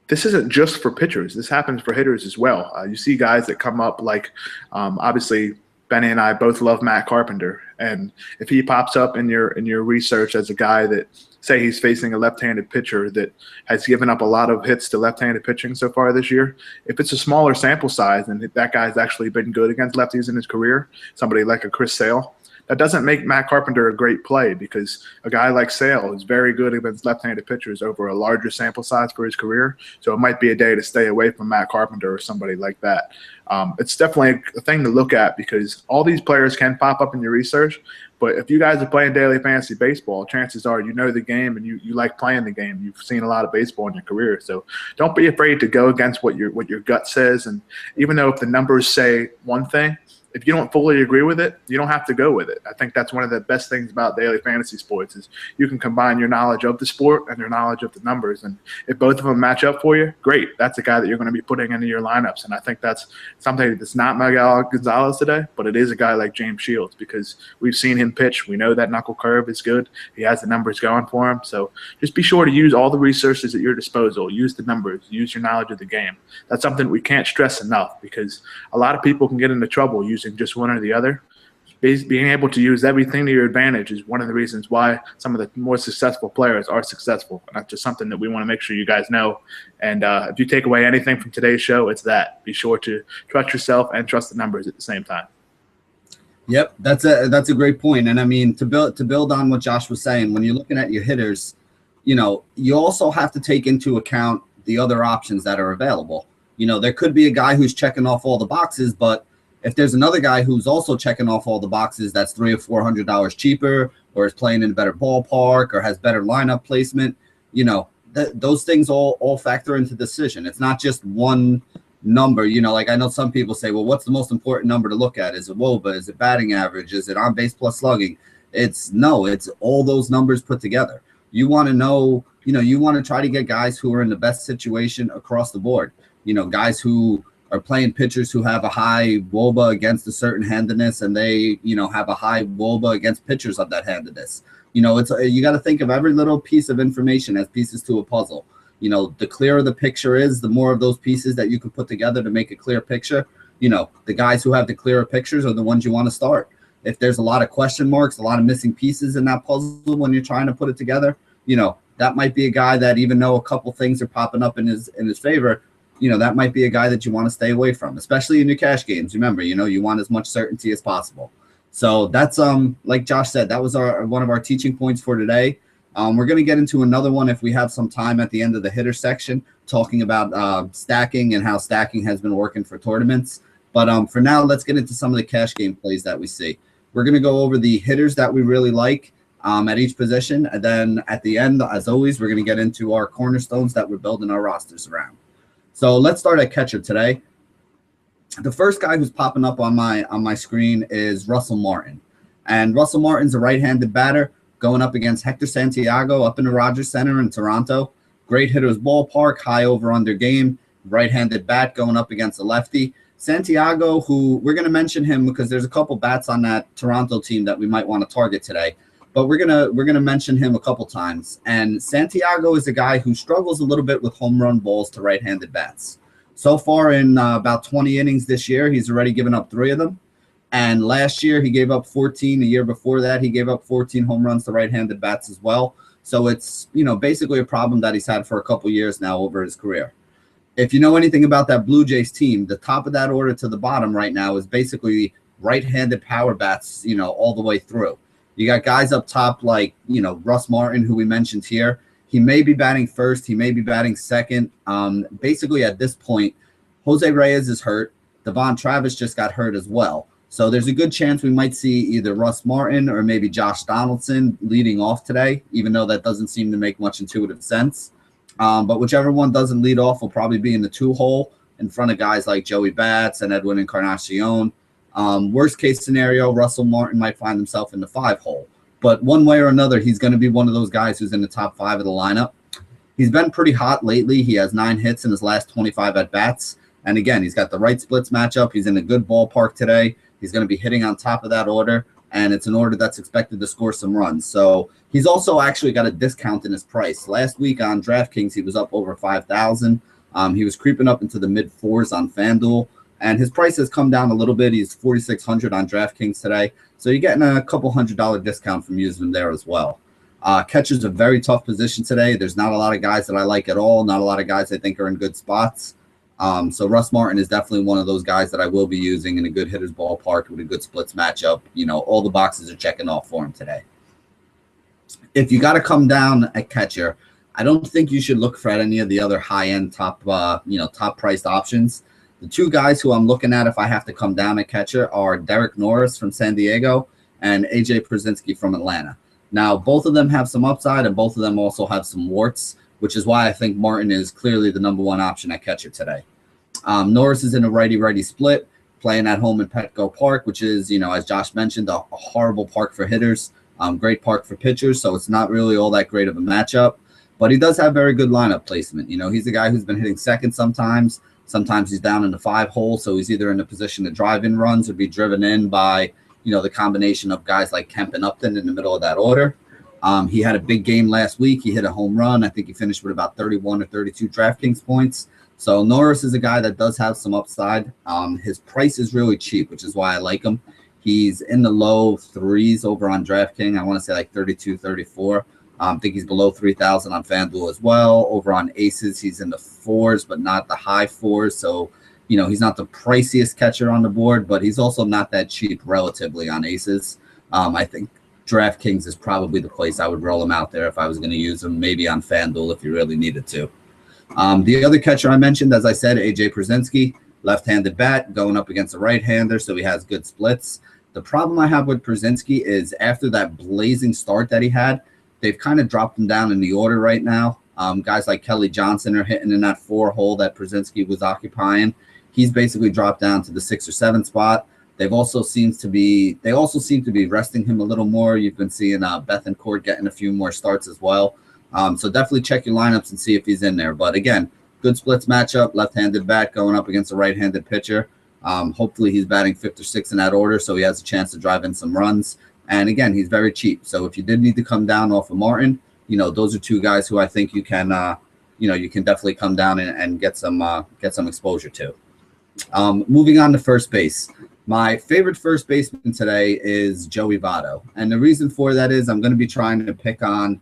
this isn't just for pitchers. This happens for hitters as well. You see guys that come up like, obviously, Benny and I both love Matt Carpenter, and if he pops up in your research as a guy that, say he's facing a left-handed pitcher that has given up a lot of hits to left-handed pitching so far this year, if it's a smaller sample size and that guy's actually been good against lefties in his career, somebody like a Chris Sale, that doesn't make Matt Carpenter a great play, because a guy like Sale is very good against left-handed pitchers over a larger sample size for his career. So it might be a day to stay away from Matt Carpenter or somebody like that. It's definitely a thing to look at, because all these players can pop up in your research. But if you guys are playing daily fantasy baseball, chances are you know the game and you like playing the game. You've seen a lot of baseball in your career. So don't be afraid to go against what your gut says. And even though if the numbers say one thing, if you don't fully agree with it, you don't have to go with it. I think that's one of the best things about daily fantasy sports is you can combine your knowledge of the sport and your knowledge of the numbers. And if both of them match up for you, great. That's a guy that you're going to be putting into your lineups. And I think that's something that's not Miguel Gonzalez today, but it is a guy like James Shields, because we've seen him pitch. We know that Knuckle Curve is good. He has the numbers going for him. So just be sure to use all the resources at your disposal. Use the numbers. Use your knowledge of the game. That's something we can't stress enough, because a lot of people can get into trouble using just one or the other. Being able to use everything to your advantage is one of the reasons why some of the more successful players are successful. And that's just something that we want to make sure you guys know. And if you take away anything from today's show, it's that. Be sure to trust yourself and trust the numbers at the same time. Yep, that's a great point. And I mean, to build on what Josh was saying, when you're looking at your hitters, you also have to take into account the other options that are available. There could be a guy who's checking off all the boxes, but if there's another guy who's also checking off all the boxes that's $300 or $400 cheaper, or is playing in a better ballpark, or has better lineup placement, those things all factor into the decision. It's not just one number. Like I know some people say, well, what's the most important number to look at? Is it WOBA? Is it batting average? Is it on base plus slugging? It's all those numbers put together. You want to know, you want to try to get guys who are in the best situation across the board. Guys who are playing pitchers who have a high WOBA against a certain handedness, and they, have a high WOBA against pitchers of that handedness. You got to think of every little piece of information as pieces to a puzzle. The clearer the picture is, the more of those pieces that you can put together to make a clear picture. The guys who have the clearer pictures are the ones you want to start. If there's a lot of question marks, a lot of missing pieces in that puzzle when you're trying to put it together, that might be a guy that, even though a couple things are popping up in his favor, that might be a guy that you want to stay away from, especially in your cash games. Remember, you want as much certainty as possible. So that's like Josh said, that was one of our teaching points for today. We're going to get into another one if we have some time at the end of the hitter section, talking about stacking and how stacking has been working for tournaments. But for now, let's get into some of the cash game plays that we see. We're going to go over the hitters that we really like at each position. And then at the end, as always, we're going to get into our cornerstones that we're building our rosters around. So let's start at catcher today. The first guy who's popping up on my screen is Russell Martin. And Russell Martin's a right-handed batter going up against Hector Santiago up in the Rogers Center in Toronto. Great hitter's ballpark, high over-under game, right-handed bat going up against a lefty. Santiago, who we're going to mention him because there's a couple bats on that Toronto team that we might want to target today. But we're gonna mention him a couple times. And Santiago is a guy who struggles a little bit with home run balls to right-handed bats. So far in about 20 innings this year, he's already given up 3 of them. And last year, he gave up 14. The year before that, he gave up 14 home runs to right-handed bats as well. So it's, basically a problem that he's had for a couple years now over his career. If you know anything about that Blue Jays team, the top of that order to the bottom right now is basically right-handed power bats, all the way through. You got guys up top like, Russ Martin, who we mentioned here. He may be batting first. He may be batting second. Basically, at this point, Jose Reyes is hurt. Devon Travis just got hurt as well. So there's a good chance we might see either Russ Martin or maybe Josh Donaldson leading off today, even though that doesn't seem to make much intuitive sense. But whichever one doesn't lead off will probably be in the 2-hole in front of guys like Joey Bats and Edwin Encarnacion. Worst case scenario, Russell Martin might find himself in the 5-hole. But one way or another, he's going to be one of those guys who's in the top 5 of the lineup. He's been pretty hot lately. He has 9 hits in his last 25 at-bats. And again, he's got the right splits matchup. He's in a good ballpark today. He's going to be hitting on top of that order, and it's an order that's expected to score some runs. So he's also actually got a discount in his price. Last week on DraftKings, he was up over $5,000. He was creeping up into the mid-4s on FanDuel, and his price has come down a little bit. He's $4,600 on DraftKings today. So you're getting a couple $100 discount from using him there as well. Catcher's a very tough position today. There's not a lot of guys that I like at all. Not a lot of guys I think are in good spots. So Russ Martin is definitely one of those guys that I will be using in a good hitter's ballpark with a good splits matchup. All the boxes are checking off for him today. If you got to come down at catcher, I don't think you should look for any of the other high-end top priced options. The 2 guys who I'm looking at if I have to come down at catcher are Derek Norris from San Diego and AJ Pierzynski from Atlanta. Now, both of them have some upside and both of them also have some warts, which is why I think Martin is clearly the number 1 option at catcher today. Norris is in a righty-righty split, playing at home in Petco Park, which is, as Josh mentioned, a horrible park for hitters, great park for pitchers, so it's not really all that great of a matchup. But he does have very good lineup placement. He's a guy who's been hitting second sometimes. Sometimes he's down in the 5-hole, so he's either in a position to drive in runs or be driven in by, the combination of guys like Kemp and Upton in the middle of that order. He had a big game last week. He hit a home run. I think he finished with about 31 or 32 DraftKings points. So Norris is a guy that does have some upside. His price is really cheap, which is why I like him. He's in the low 3s over on DraftKings. I want to say like 32, 34. I think he's below 3,000 on FanDuel as well. Over on Aces, he's in the 4s, but not the high 4s. So, he's not the priciest catcher on the board, but he's also not that cheap relatively on Aces. I think DraftKings is probably the place I would roll him out there if I was going to use him, maybe on FanDuel if you really needed to. The other catcher I mentioned, as I said, AJ Pierzynski, left-handed bat going up against a right-hander, so he has good splits. The problem I have with Pierzynski is after that blazing start that he had, they've kind of dropped him down in the order right now. Guys like Kelly Johnson are hitting in that 4-hole that Pierzynski was occupying. He's basically dropped down to the 6 or 7 spot. They also seem to be resting him a little more. You've been seeing Bethancourt getting a few more starts as well. So definitely check your lineups and see if he's in there. But again, good splits matchup, left-handed bat going up against a right-handed pitcher. Hopefully he's batting 5th or 6th in that order, so he has a chance to drive in some runs. And again, he's very cheap. So if you did need to come down off of Martin, those are 2 guys who I think you can definitely come down and get some exposure to. Moving on to first base. My favorite first baseman today is Joey Votto. And the reason for that is I'm going to be trying to pick on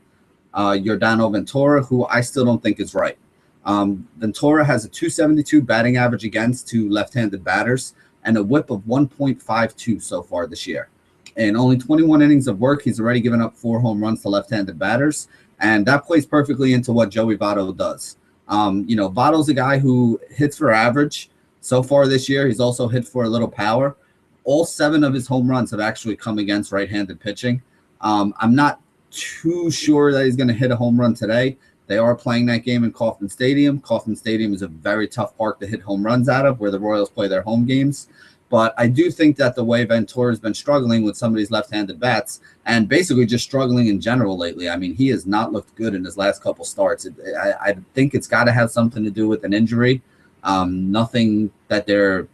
Yordano Ventura, who I still don't think is right. Ventura has a 272 batting average against 2 left-handed batters and a whip of 1.52 so far this year. In only 21 innings of work, he's already given up 4 home runs to left-handed batters, and that plays perfectly into what Joey Votto does. Votto's a guy who hits for average. So far this year, he's also hit for a little power. all 7 of his home runs have actually come against right-handed pitching. I'm not too sure that he's going to hit a home run today. They are playing that game in Kauffman Stadium. Kauffman Stadium is a very tough park to hit home runs out of, where the Royals play their home games. But I do think that the way Ventura has been struggling with some of these left-handed bats, and basically just struggling in general lately. I mean, he has not looked good in his last couple starts. I think it's got to have something to do with an injury. Nothing that they're,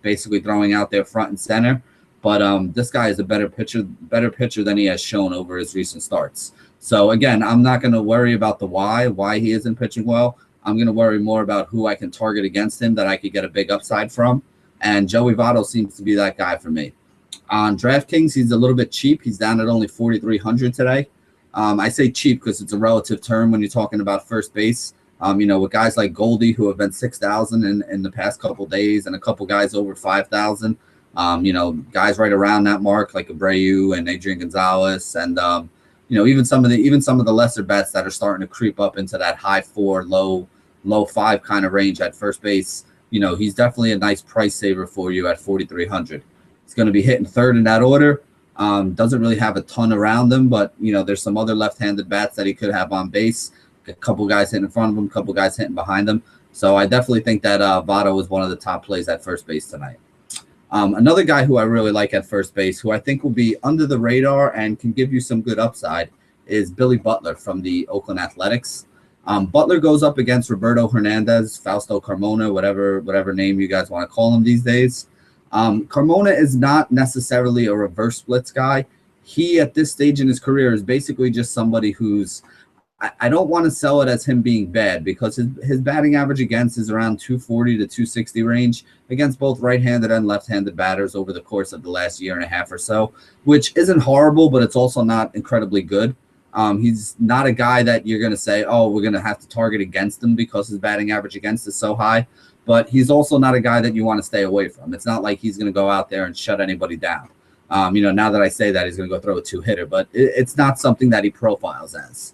basically throwing out there front and center. But this guy is a better pitcher than he has shown over his recent starts. So, again, I'm not going to worry about the why he isn't pitching well. I'm going to worry more about who I can target against him that I could get a big upside from. And Joey Votto seems to be that guy for me. On DraftKings, he's a little bit cheap. He's down at only 4,300 today. I say cheap because it's a relative term when you're talking about first base. With guys like Goldie, who have been 6,000 in the past couple days, and a couple guys over 5,000. Guys right around that mark like Abreu and Adrian Gonzalez, and even some of the lesser bets that are starting to creep up into that high 4, low 5 kind of range at first base. He's definitely a nice price saver for you at 4,300. He's going to be hitting third in that order. Doesn't really have a ton around him, but there's some other left-handed bats that he could have on base. A couple guys hitting in front of him, a couple guys hitting behind him. So I definitely think that Votto is one of the top plays at first base tonight. Another guy who I really like at first base, who I think will be under the radar and can give you some good upside, is Billy Butler from the Oakland Athletics. Butler goes up against Roberto Hernandez, Fausto Carmona, whatever name you guys want to call him these days. Carmona is not necessarily a reverse splits guy. He, at this stage in his career, is basically just somebody who's, I don't want to sell it as him being bad, because his batting average against is around 240 to 260 range against both right-handed and left-handed batters over the course of the last year and a half or so, which isn't horrible, but it's also not incredibly good. He's not a guy that you're going to say, oh, we're going to have to target against him because his batting average against is so high, but he's also not a guy that you want to stay away from. It's not like he's going to go out there and shut anybody down. Now that I say that, he's going to go throw a 2-hitter, but it's not something that he profiles as.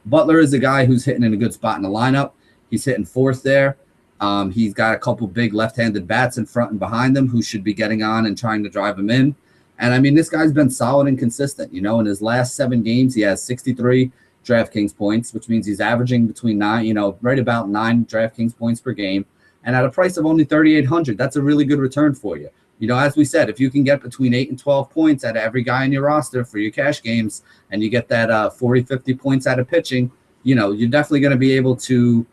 Butler is a guy who's hitting in a good spot in the lineup. He's hitting fourth there. He's got a couple big left-handed bats in front and behind him who should be getting on and trying to drive him in. And, I mean, this guy's been solid and consistent. In his last 7 games, he has 63 DraftKings points, which means he's averaging between 9, right about 9 DraftKings points per game. And at a price of only $3,800, that's a really good return for you. As we said, if you can get between 8 and 12 points out of every guy in your roster for your cash games, and you get that 40, 50 points out of pitching, you're definitely going to be able to,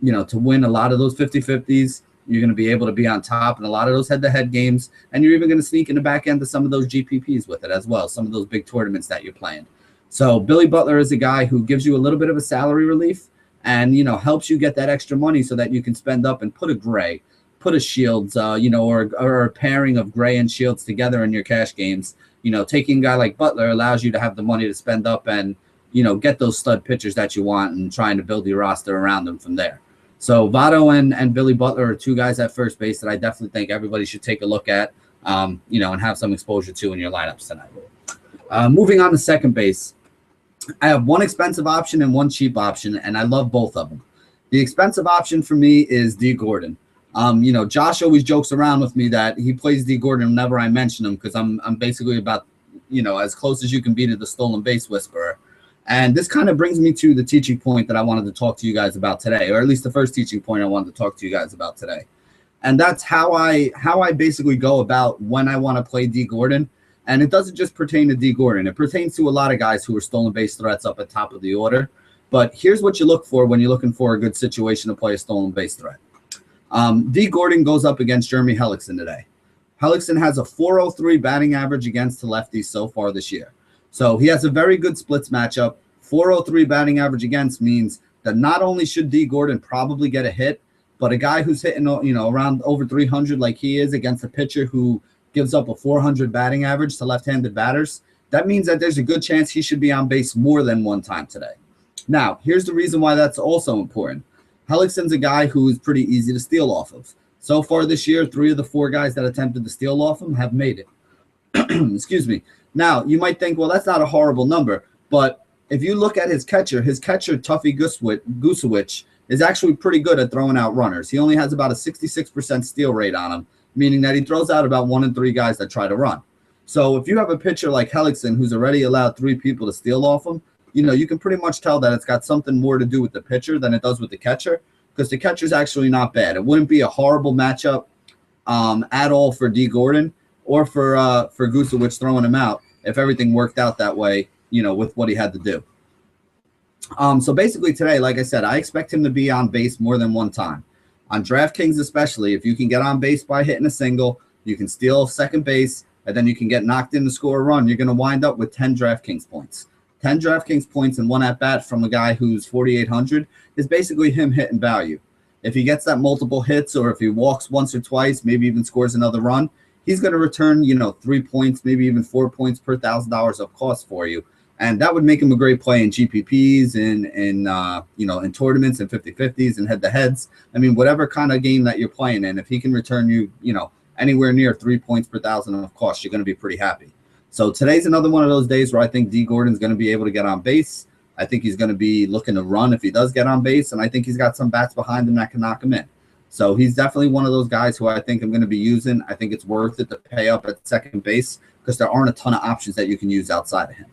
to win a lot of those 50-50s. You're going to be able to be on top in a lot of those head-to-head games, and you're even going to sneak in the back end of some of those GPPs with it as well, some of those big tournaments that you're playing. So Billy Butler is a guy who gives you a little bit of a salary relief and, helps you get that extra money so that you can spend up and put a Gray, put a Shields, or a pairing of Gray and Shields together in your cash games. Taking a guy like Butler allows you to have the money to spend up and, get those stud pitchers that you want and trying to build your roster around them from there. So Votto and Billy Butler are 2 guys at first base that I definitely think everybody should take a look at, and have some exposure to in your lineups tonight. Moving on to second base, I have one expensive option and one cheap option, and I love both of them. The expensive option for me is Dee Gordon. Josh always jokes around with me that he plays Dee Gordon whenever I mention him, because I'm basically about, as close as you can be to the stolen base whisperer. And this kind of brings me to the teaching point that I wanted to talk to you guys about today, or at least the first teaching point I wanted to talk to you guys about today. And that's how I basically go about when I want to play Dee Gordon. And it doesn't just pertain to Dee Gordon. It pertains to a lot of guys who are stolen base threats up at top of the order. But here's what you look for when you're looking for a good situation to play a stolen base threat. Dee Gordon goes up against Jeremy Hellickson today. Hellickson has a .403 batting average against the lefties so far this year. So he has a very good splits matchup. .403 batting average against means that not only should Dee Gordon probably get a hit, but a guy who's hitting, around over 300 like he is against a pitcher who gives up a 400 batting average to left-handed batters, that means that there's a good chance he should be on base more than one time today. Now, here's the reason why that's also important. Hellickson's a guy who is pretty easy to steal off of. So far this year, 3 of the 4 guys that attempted to steal off him have made it. Excuse me. Now, you might think, well, that's not a horrible number, but if you look at his catcher, Tuffy Gusewich, is actually pretty good at throwing out runners. He only has about a 66% steal rate on him, meaning that he throws out about 1 in 3 guys that try to run. So if you have a pitcher like Hellickson who's already allowed 3 people to steal off him, you can pretty much tell that it's got something more to do with the pitcher than it does with the catcher, because the catcher's actually not bad. It wouldn't be a horrible matchup at all for Dee Gordon or for Gusewicz throwing him out if everything worked out that way, with what he had to do. So basically today, like I said, I expect him to be on base more than one time. On DraftKings especially, if you can get on base by hitting a single, you can steal second base, and then you can get knocked in to score a run, you're going to wind up with 10 DraftKings points. 10 DraftKings points in one at-bat from a guy who's 4,800 is basically him hitting value. If he gets that multiple hits, or if he walks once or twice, maybe even scores another run, he's going to return, 3 points, maybe even 4 points per $1,000 of cost for you. And that would make him a great play in GPPs, in tournaments and 50-50s and head-to-heads. I mean, whatever kind of game that you're playing in, if he can return you, anywhere near 3 points per 1,000 of cost, you're going to be pretty happy. So today's another one of those days where I think Dee Gordon's going to be able to get on base. I think he's going to be looking to run if he does get on base, and I think he's got some bats behind him that can knock him in. So he's definitely one of those guys who I think I'm going to be using. I think it's worth it to pay up at second base because there aren't a ton of options that you can use outside of him.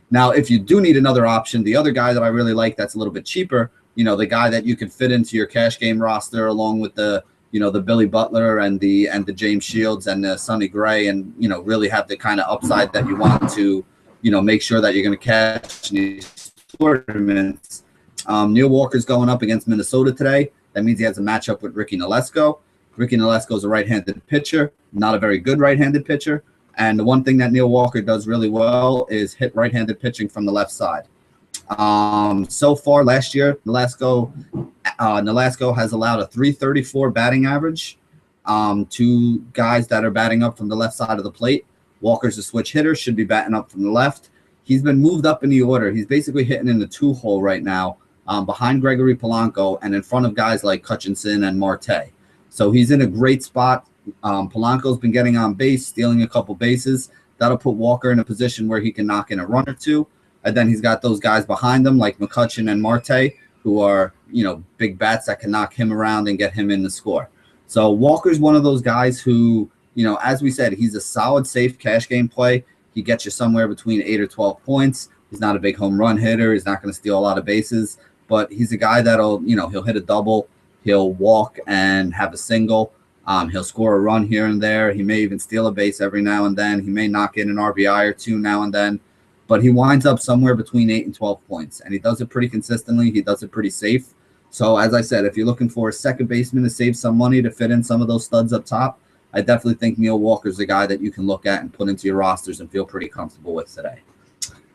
Now, if you do need another option, the other guy that I really like that's a little bit cheaper, the guy that you can fit into your cash game roster along with the Billy Butler and the James Shields and the Sonny Gray, and, really have the kind of upside that you want to, make sure that you're going to catch in these tournaments. Neil Walker's going up against Minnesota today. That means he has a matchup with Ricky Nolasco. Ricky Nolasco is a right-handed pitcher, not a very good right-handed pitcher. And the one thing that Neil Walker does really well is hit right-handed pitching from the left side. So far last year, Nolasco has allowed a 334 batting average to guys that are batting up from the left side of the plate. Walker's a switch hitter, should be batting up from the left. He's been moved up in the order. He's basically hitting in the 2-hole right now, behind Gregory Polanco and in front of guys like Hutchinson and Marte. So he's in a great spot. Polanco's been getting on base, stealing a couple bases. That'll put Walker in a position where he can knock in a run or two. And then he's got those guys behind him like McCutchen and Marte, who are, big bats that can knock him around and get him in the score. So Walker's one of those guys who, as we said, he's a solid, safe cash game play. He gets you somewhere between 8 or 12 points. He's not a big home run hitter. He's not going to steal a lot of bases. But he's a guy that'll, he'll hit a double. He'll walk and have a single. He'll score a run here and there. He may even steal a base every now and then. He may knock in an RBI or two now and then. But he winds up somewhere between 8 and 12 points. And he does it pretty consistently. He does it pretty safe. So, as I said, if you're looking for a second baseman to save some money to fit in some of those studs up top, I definitely think Neil Walker's the guy that you can look at and put into your rosters and feel pretty comfortable with today.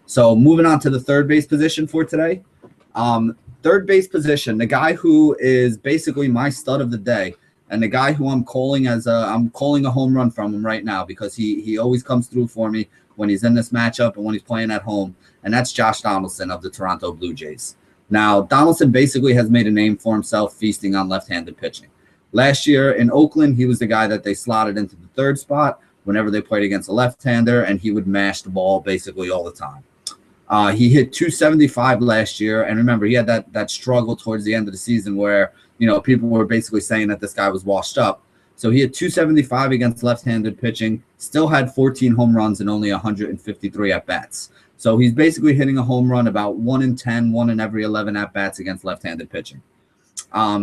So, moving on to the third base position for today. Third base position, the guy who is basically my stud of the day, and the guy who I'm calling a home run from him right now because he always comes through for me when he's in this matchup and when he's playing at home, and that's Josh Donaldson of the Toronto Blue Jays. Now, Donaldson basically has made a name for himself feasting on left-handed pitching. Last year in Oakland, he was the guy that they slotted into the third spot whenever they played against a left-hander, and he would mash the ball basically all the time. He hit 275 last year, and remember, he had that struggle towards the end of the season where, people were basically saying that this guy was washed up. So he had 275 against left-handed pitching, still had 14 home runs and only 153 at-bats. So he's basically hitting a home run about 1 in 10, 1 in every 11 at-bats against left-handed pitching.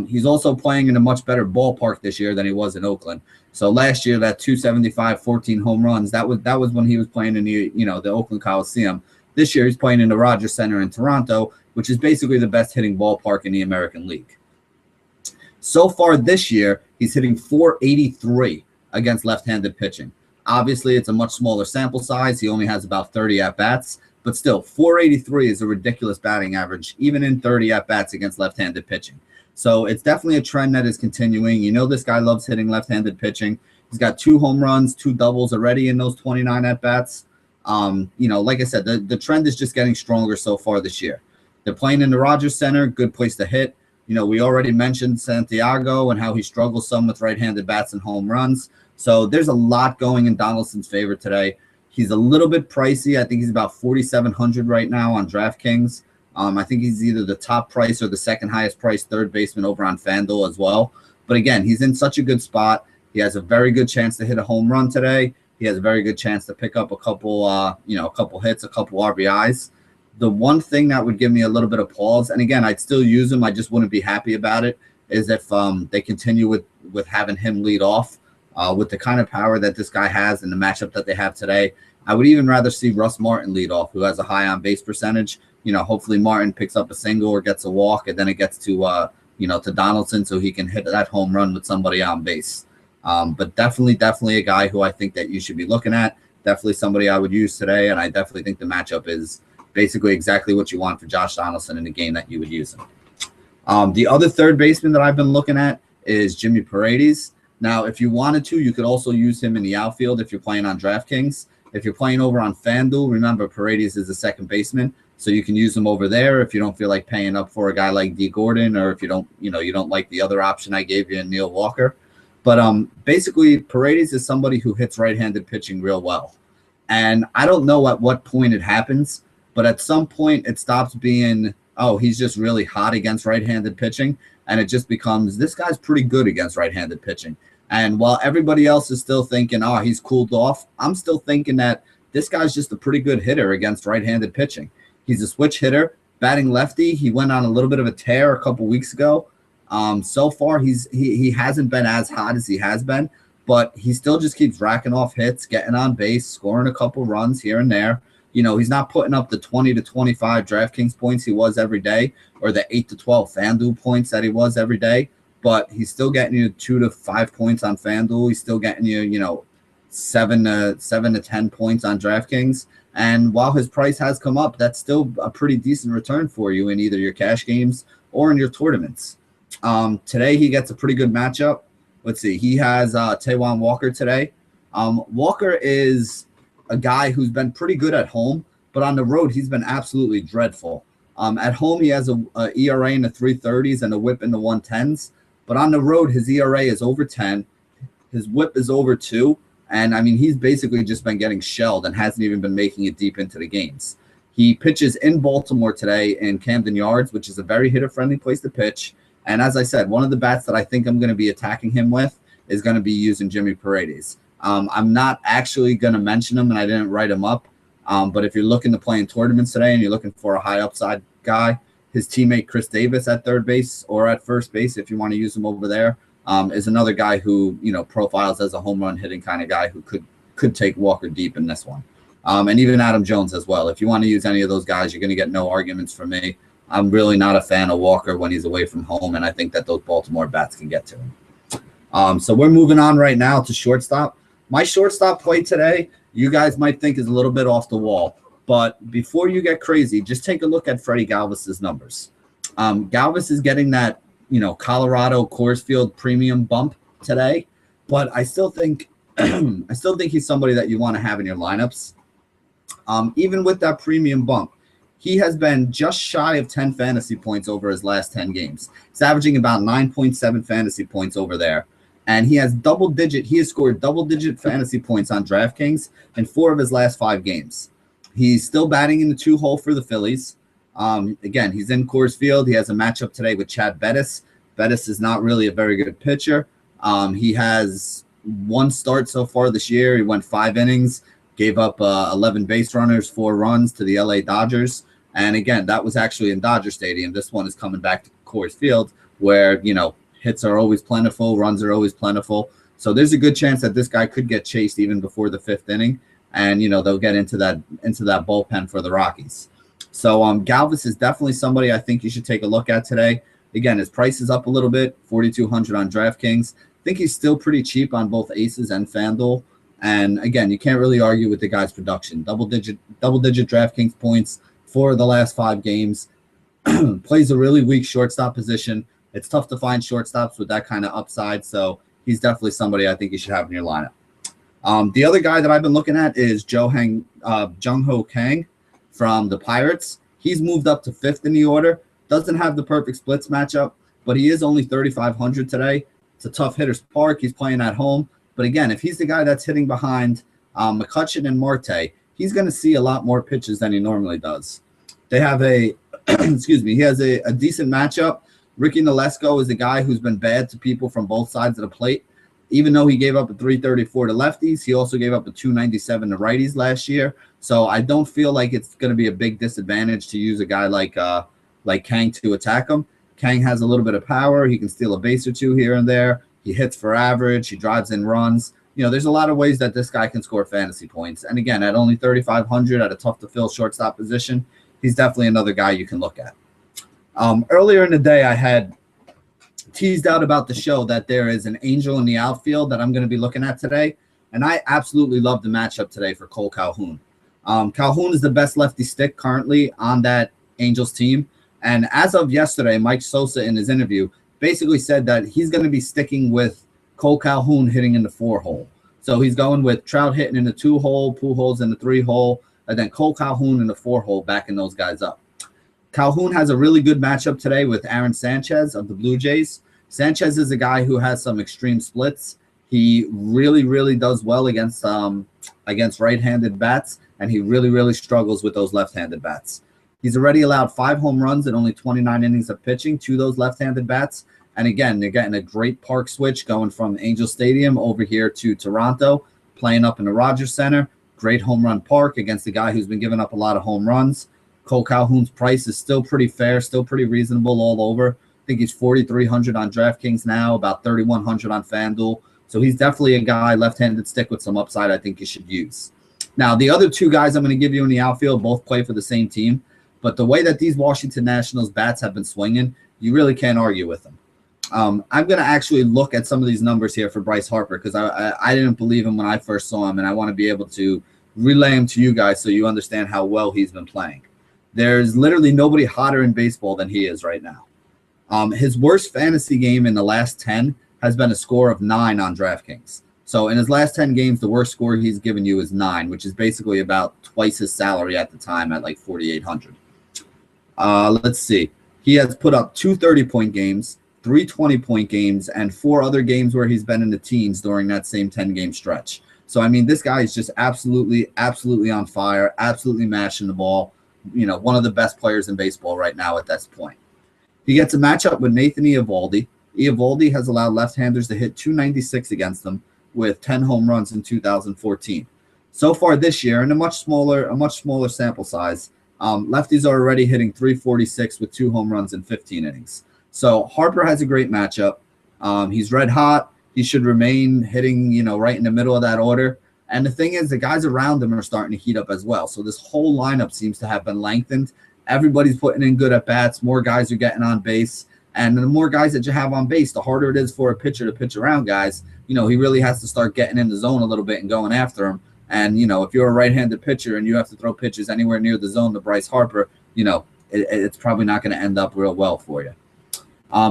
He's also playing in a much better ballpark this year than he was in Oakland. So last year, that 275, 14 home runs, that was when he was playing in the Oakland Coliseum. This year, he's playing in the Rogers Center in Toronto, which is basically the best hitting ballpark in the American League. So far this year, he's hitting 483 against left-handed pitching. Obviously, it's a much smaller sample size. He only has about 30 at-bats. But still, 483 is a ridiculous batting average, even in 30 at-bats against left-handed pitching. So it's definitely a trend that is continuing. This guy loves hitting left-handed pitching. He's got 2 home runs, 2 doubles already in those 29 at-bats. Like I said, the trend is just getting stronger so far this year. They're playing in the Rogers Center, good place to hit. We already mentioned Santiago and how he struggles some with right-handed bats and home runs. So there's a lot going in Donaldson's favor today. He's a little bit pricey. I think he's about 4,700 right now on DraftKings. I think he's either the top price or the second highest priced third baseman over on FanDuel as well. But again, he's in such a good spot. He has a very good chance to hit a home run today. He has a very good chance to pick up a couple hits, a couple RBIs. The one thing that would give me a little bit of pause, and again, I'd still use him, I just wouldn't be happy about it, is if they continue with having him lead off with the kind of power that this guy has in the matchup that they have today. I would even rather see Russ Martin lead off, who has a high on base percentage. Hopefully Martin picks up a single or gets a walk, and then it gets to Donaldson so he can hit that home run with somebody on base. But definitely a guy who I think that you should be looking at. Definitely somebody I would use today, and I definitely think the matchup is basically exactly what you want for Josh Donaldson in the game that you would use him. The other third baseman that I've been looking at is Jimmy Paredes. Now, if you wanted to, you could also use him in the outfield if you're playing on DraftKings. If you're playing over on FanDuel, remember Paredes is the second baseman, so you can use him over there if you don't feel like paying up for a guy like Dee Gordon, or if you don't like the other option I gave you in Neil Walker. But basically, Paredes is somebody who hits right-handed pitching real well. And I don't know at what point it happens, but at some point it stops being, oh, he's just really hot against right-handed pitching, and it just becomes, this guy's pretty good against right-handed pitching. And while everybody else is still thinking, oh, he's cooled off, I'm still thinking that this guy's just a pretty good hitter against right-handed pitching. He's a switch hitter, batting lefty. He went on a little bit of a tear a couple weeks ago. So far, he hasn't been as hot as he has been, but he still just keeps racking off hits, getting on base, scoring a couple runs here and there. He's not putting up the 20 to 25 DraftKings points he was every day, or the 8 to 12 FanDuel points that he was every day, but he's still getting you 2 to 5 points on FanDuel. He's still getting you, 7 to 10 points on DraftKings. And while his price has come up, that's still a pretty decent return for you in either your cash games or in your tournaments. Today he gets a pretty good matchup. Let's see. He has Taijuan Walker today. Walker is a guy who's been pretty good at home, but on the road he's been absolutely dreadful. At home he has a ERA in the 330s and a WHIP in the 110s, but on the road his ERA is over 10, his WHIP is over 2, and I mean he's basically just been getting shelled and hasn't even been making it deep into the games. He pitches in Baltimore today in Camden Yards, which is a very hitter-friendly place to pitch. And as I said, one of the bats that I think I'm going to be attacking him with is going to be using Jimmy Paredes. I'm not actually going to mention him, and I didn't write him up. But if you're looking to play in tournaments today and you're looking for a high upside guy, his teammate Chris Davis at third base or at first base, if you want to use him over there, is another guy who profiles as a home run hitting kind of guy who could take Walker deep in this one. And even Adam Jones as well. If you want to use any of those guys, you're going to get no arguments from me. I'm really not a fan of Walker when he's away from home, and I think that those Baltimore bats can get to him. So we're moving on right now to shortstop. My shortstop play today, you guys might think is a little bit off the wall, but before you get crazy, just take a look at Freddie Galvis's numbers. Galvis is getting that, Colorado Coors Field premium bump today, but I still think he's somebody that you want to have in your lineups. Even with that premium bump, he has been just shy of 10 fantasy points over his last 10 games. He's averaging about 9.7 fantasy points over there. And he has scored double-digit fantasy points on DraftKings in 4 of his last 5 games. He's still batting in the 2-hole for the Phillies. Again, he's in Coors Field. He has a matchup today with Chad Bettis. Bettis is not really a very good pitcher. He has 1 start so far this year. He went 5 innings, gave up 11 base runners, 4 runs to the LA Dodgers. And again, that was actually in Dodger Stadium. This one is coming back to Coors Field where, hits are always plentiful, runs are always plentiful. So there's a good chance that this guy could get chased even before the 5th inning. And, they'll get into that bullpen for the Rockies. So Galvis is definitely somebody I think you should take a look at today. Again, his price is up a little bit, $4,200 on DraftKings. I think he's still pretty cheap on both Aces and FanDuel. And again, you can't really argue with the guy's production. Double-digit DraftKings points for the last 5 games. Plays a really weak shortstop position. It's tough to find shortstops with that kind of upside, so he's definitely somebody I think you should have in your lineup. The other guy that I've been looking at is Jung-Ho Kang from the Pirates. He's moved up to 5th in the order. Doesn't have the perfect splits matchup, but he is only 3,500 today. It's a tough hitter's park. He's playing at home. But again, if he's the guy that's hitting behind McCutchen and Marte, he's going to see a lot more pitches than he normally does. They have he has a decent matchup. Ricky Nolasco is a guy who's been bad to people from both sides of the plate. Even though he gave up a 334 to lefties, he also gave up a 297 to righties last year. So I don't feel like it's going to be a big disadvantage to use a guy like Kang to attack him. Kang has a little bit of power. He can steal a base or two here and there. He hits for average. He drives in runs. There's a lot of ways that this guy can score fantasy points. And again, at only 3,500 at a tough-to-fill shortstop position, he's definitely another guy you can look at. Earlier in the day, I had teased out about the show that there is an angel in the outfield that I'm going to be looking at today. And I absolutely love the matchup today for Kole Calhoun. Calhoun is the best lefty stick currently on that Angels team. And as of yesterday, Mike Sosa in his interview basically said that he's going to be sticking with Kole Calhoun hitting in the 4-hole. So he's going with Trout hitting in the 2-hole, Pujols in the 3-hole, and then Kole Calhoun in the 4-hole, backing those guys up. Calhoun has a really good matchup today with Aaron Sanchez of the Blue Jays. Sanchez is a guy who has some extreme splits. He really, really does well against right-handed bats, and he really, really struggles with those left-handed bats. He's already allowed 5 home runs in only 29 innings of pitching to those left-handed bats. And again, they're getting a great park switch going from Angel Stadium over here to Toronto, playing up in the Rogers Center. Great home run park against a guy who's been giving up a lot of home runs. Kole Calhoun's price is still pretty fair, still pretty reasonable all over. I think he's 4,300 on DraftKings now, about 3,100 on FanDuel. So he's definitely a guy, left-handed stick with some upside, I think you should use. Now, the other 2 guys I'm going to give you in the outfield both play for the same team. But the way that these Washington Nationals bats have been swinging, you really can't argue with them. I'm going to actually look at some of these numbers here for Bryce Harper because I didn't believe him when I first saw him, and I want to be able to relay him to you guys so you understand how well he's been playing. There's literally nobody hotter in baseball than he is right now. His worst fantasy game in the last 10 has been a score of 9 on DraftKings. So in his last 10 games, the worst score he's given you is 9, which is basically about twice his salary at the time at like 4,800. Let's see. He has put up 2 30-point games, 3 20-point games, and 4 other games where he's been in the teens during that same 10-game stretch. So, I mean, this guy is just absolutely on fire, absolutely mashing the ball. One of the best players in baseball right now at this point. He gets a matchup with Nathan Eovaldi. Eovaldi has allowed left-handers to hit 296 against him with 10 home runs in 2014. So far this year, in a much smaller sample size, lefties are already hitting 346 with 2 home runs in 15 innings. So Harper has a great matchup. He's red hot. He should remain hitting, right in the middle of that order. And the thing is, the guys around him are starting to heat up as well. So this whole lineup seems to have been lengthened. Everybody's putting in good at-bats. More guys are getting on base. And the more guys that you have on base, the harder it is for a pitcher to pitch around guys. He really has to start getting in the zone a little bit and going after them. And, if you're a right-handed pitcher and you have to throw pitches anywhere near the zone to Bryce Harper, it's probably not going to end up real well for you.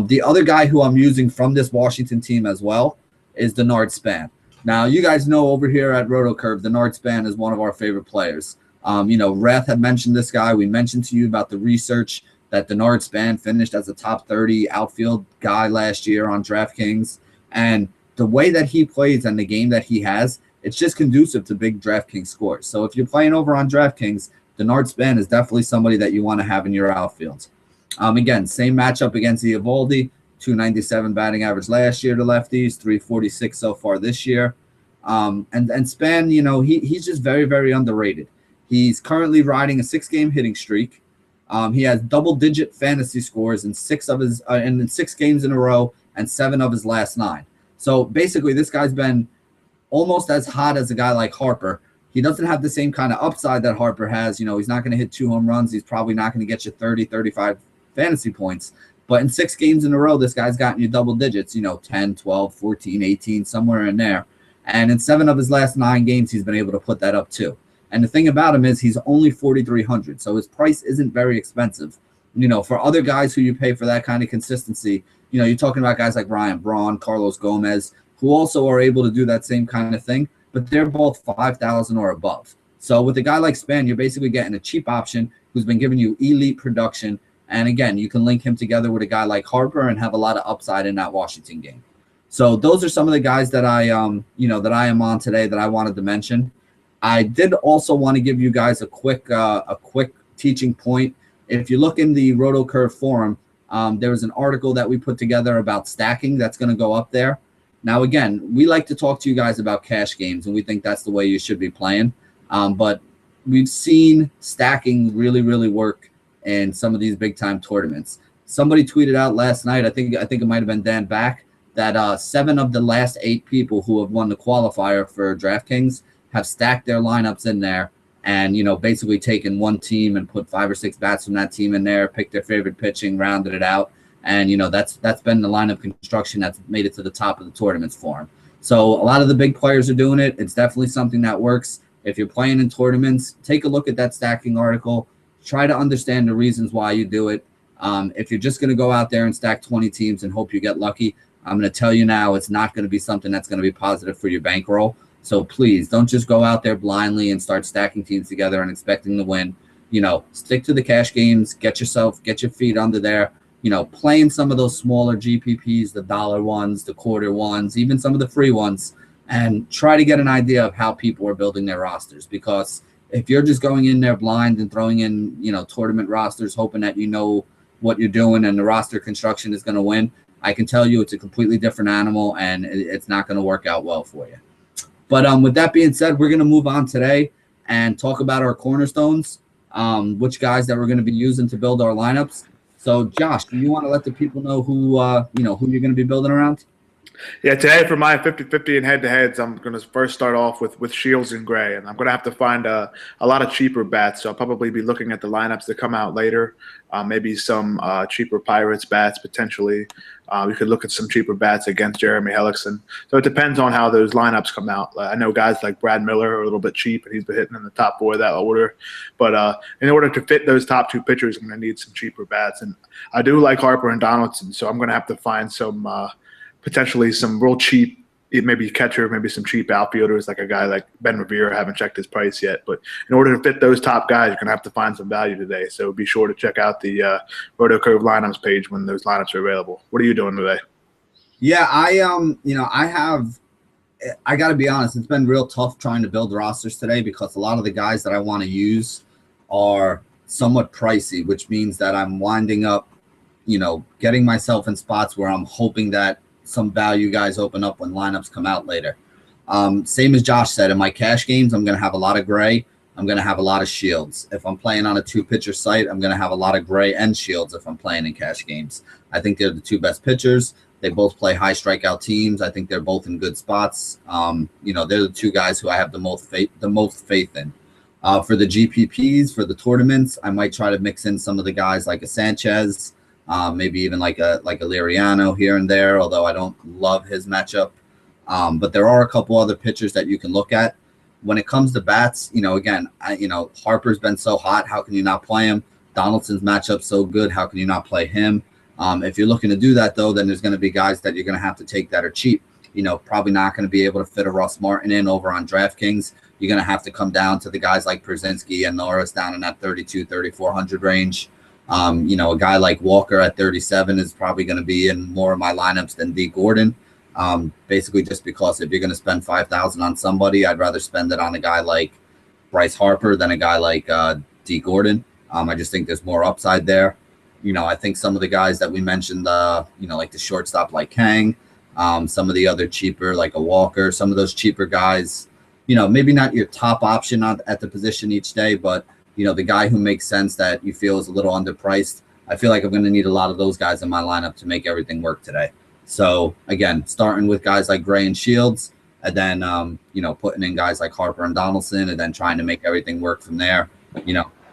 The other guy who I'm using from this Washington team as well is Denard Span. Now, you guys know over here at Roto Curve, Denard Span is one of our favorite players. Rath had mentioned this guy. We mentioned to you about the research that Denard Span finished as a top 30 outfield guy last year on DraftKings. And the way that he plays and the game that he has, it's just conducive to big DraftKings scores. So if you're playing over on DraftKings, Denard Span is definitely somebody that you want to have in your outfield. Again, same matchup against Eovaldi, 297 batting average last year to lefties, 346 so far this year. And Span, he's just very, very underrated. He's currently riding a 6-game hitting streak. He has double-digit fantasy scores in 6 games in a row and 7 of his last 9. So basically, this guy's been almost as hot as a guy like Harper. He doesn't have the same kind of upside that Harper has. He's not going to hit 2 home runs. He's probably not going to get you 30, 35 fantasy points. But in 6 games in a row, this guy's gotten you double digits, 10, 12, 14, 18, somewhere in there. And in 7 of his last 9 games, he's been able to put that up too. And the thing about him is he's only 4,300, so his price isn't very expensive. For other guys who you pay for that kind of consistency, you're talking about guys like Ryan Braun, Carlos Gomez, who also are able to do that same kind of thing, but they're both 5,000 or above. So with a guy like Span, you're basically getting a cheap option who's been giving you elite production. And again, you can link him together with a guy like Harper and have a lot of upside in that Washington game. So those are some of the guys that I am on today that I wanted to mention. I did also want to give you guys a quick teaching point. If you look in the Roto Curve forum, there was an article that we put together about stacking that's going to go up there. Now, again, we like to talk to you guys about cash games, and we think that's the way you should be playing. But we've seen stacking really, really work in some of these big-time tournaments. Somebody tweeted out last night, I think it might have been Dan Back, that 7 of the last 8 people who have won the qualifier for DraftKings have stacked their lineups in there and, basically taken one team and put 5 or 6 bats from that team in there, picked their favorite pitching, rounded it out. And, that's been the lineup construction that's made it to the top of the tournaments for them. So a lot of the big players are doing it. It's definitely something that works. If you're playing in tournaments, take a look at that stacking article. Try to understand the reasons why you do it. If you're just going to go out there and stack 20 teams and hope you get lucky, I'm going to tell you now, it's not going to be something that's going to be positive for your bankroll. So please don't just go out there blindly and start stacking teams together and expecting to win. Stick to the cash games, get your feet under there, playing some of those smaller GPPs, the dollar ones, the quarter ones, even some of the free ones, and try to get an idea of how people are building their rosters. Because if you're just going in there blind and throwing in, tournament rosters, hoping that what you're doing and the roster construction is going to win, I can tell you it's a completely different animal and it's not going to work out well for you. But with that being said, we're going to move on today and talk about our cornerstones, which guys that we're going to be using to build our lineups. So, Josh, do you want to let the people know who you're going to be building around? Yeah, today for my 50-50 and head-to-heads, I'm going to first start off with Shields and Gray, and I'm going to have to find a lot of cheaper bats, so I'll probably be looking at the lineups that come out later, maybe some cheaper Pirates bats potentially. We could look at some cheaper bats against Jeremy Hellickson. So it depends on how those lineups come out. I know guys like Brad Miller are a little bit cheap, and he's been hitting in the top 4 of that order. But in order to fit those top 2 pitchers, I'm going to need some cheaper bats. And I do like Harper and Donaldson, so I'm going to have to find some potentially some real cheap, maybe catcher, maybe some cheap outfielders like a guy like Ben Revere. I haven't checked his price yet. But in order to fit those top guys, you're going to have to find some value today. So be sure to check out the Roto Curve lineups page when those lineups are available. What are you doing today? Yeah, I got to be honest, it's been real tough trying to build rosters today because a lot of the guys that I want to use are somewhat pricey, which means that I'm winding up, getting myself in spots where I'm hoping that some value guys open up when lineups come out later. Same as Josh said, in my cash games, I'm going to have a lot of Gray. I'm going to have a lot of Shields. If I'm playing on a 2-pitcher site, I'm going to have a lot of Gray and Shields if I'm playing in cash games. I think they're the 2 best pitchers. They both play high strikeout teams. I think they're both in good spots. They're the 2 guys who I have the most faith in. For the GPPs, for the tournaments, I might try to mix in some of the guys like a Sanchez, maybe even like a Liriano here and there, although I don't love his matchup. But there are a couple other pitchers that you can look at. When it comes to bats, again, Harper's been so hot. How can you not play him? Donaldson's matchup so good. How can you not play him? If you're looking to do that, though, then there's going to be guys that you're going to have to take that are cheap. Probably not going to be able to fit a Russ Martin in over on DraftKings. You're going to have to come down to the guys like Pierzynski and Norris down in that 3,400 range. A guy like Walker at 37 is probably going to be in more of my lineups than Dee Gordon. Basically just because if you're going to spend $5,000 on somebody, I'd rather spend it on a guy like Bryce Harper than a guy like Dee Gordon. I just think there's more upside there. I think some of the guys that we mentioned, like the shortstop like Kang, some of the other cheaper like a Walker, some of those cheaper guys, maybe not your top option at the position each day, but the guy who makes sense that you feel is a little underpriced. I feel like I'm going to need a lot of those guys in my lineup to make everything work today. So again, starting with guys like Gray and Shields, and then, putting in guys like Harper and Donaldson, and then trying to make everything work from there.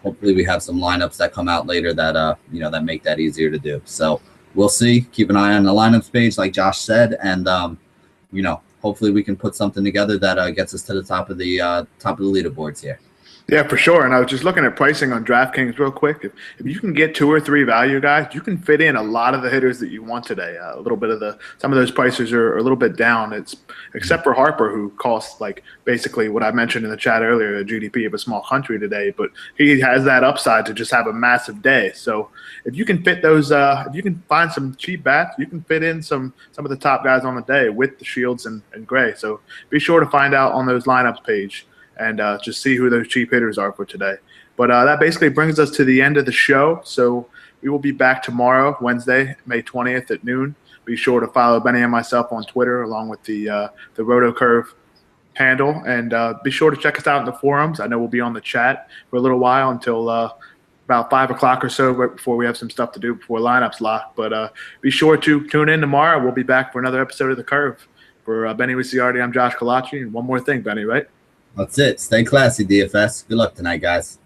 Hopefully we have some lineups that come out later that, that make that easier to do. So we'll see. Keep an eye on the lineups page, like Josh said, and, hopefully we can put something together that gets us to the top of the leaderboards here. Yeah, for sure. And I was just looking at pricing on DraftKings real quick. If you can get 2 or 3 value guys, you can fit in a lot of the hitters that you want today. A little bit of some of those prices are a little bit down. It's except for Harper, who costs like basically what I mentioned in the chat earlier, the GDP of a small country today. But he has that upside to just have a massive day. So if you can fit those, if you can find some cheap bats, you can fit in some of the top guys on the day with the Shields and Gray. So be sure to find out on those lineups page and just see who those cheap hitters are for today. But that basically brings us to the end of the show. So we will be back tomorrow, Wednesday, May 20th at noon, be sure to follow Benny and myself on Twitter, along with the Roto Curve handle, and be sure to check us out in the forums. I know we'll be on the chat for a little while until about 5 o'clock or so, right before we have some stuff to do before lineups lock. But be sure to tune in tomorrow. We'll be back for another episode of The Curve. For Benny Ricciardi, I'm Josh Kalachi. And one more thing, Benny, right? That's it. Stay classy, DFS. Good luck tonight, guys.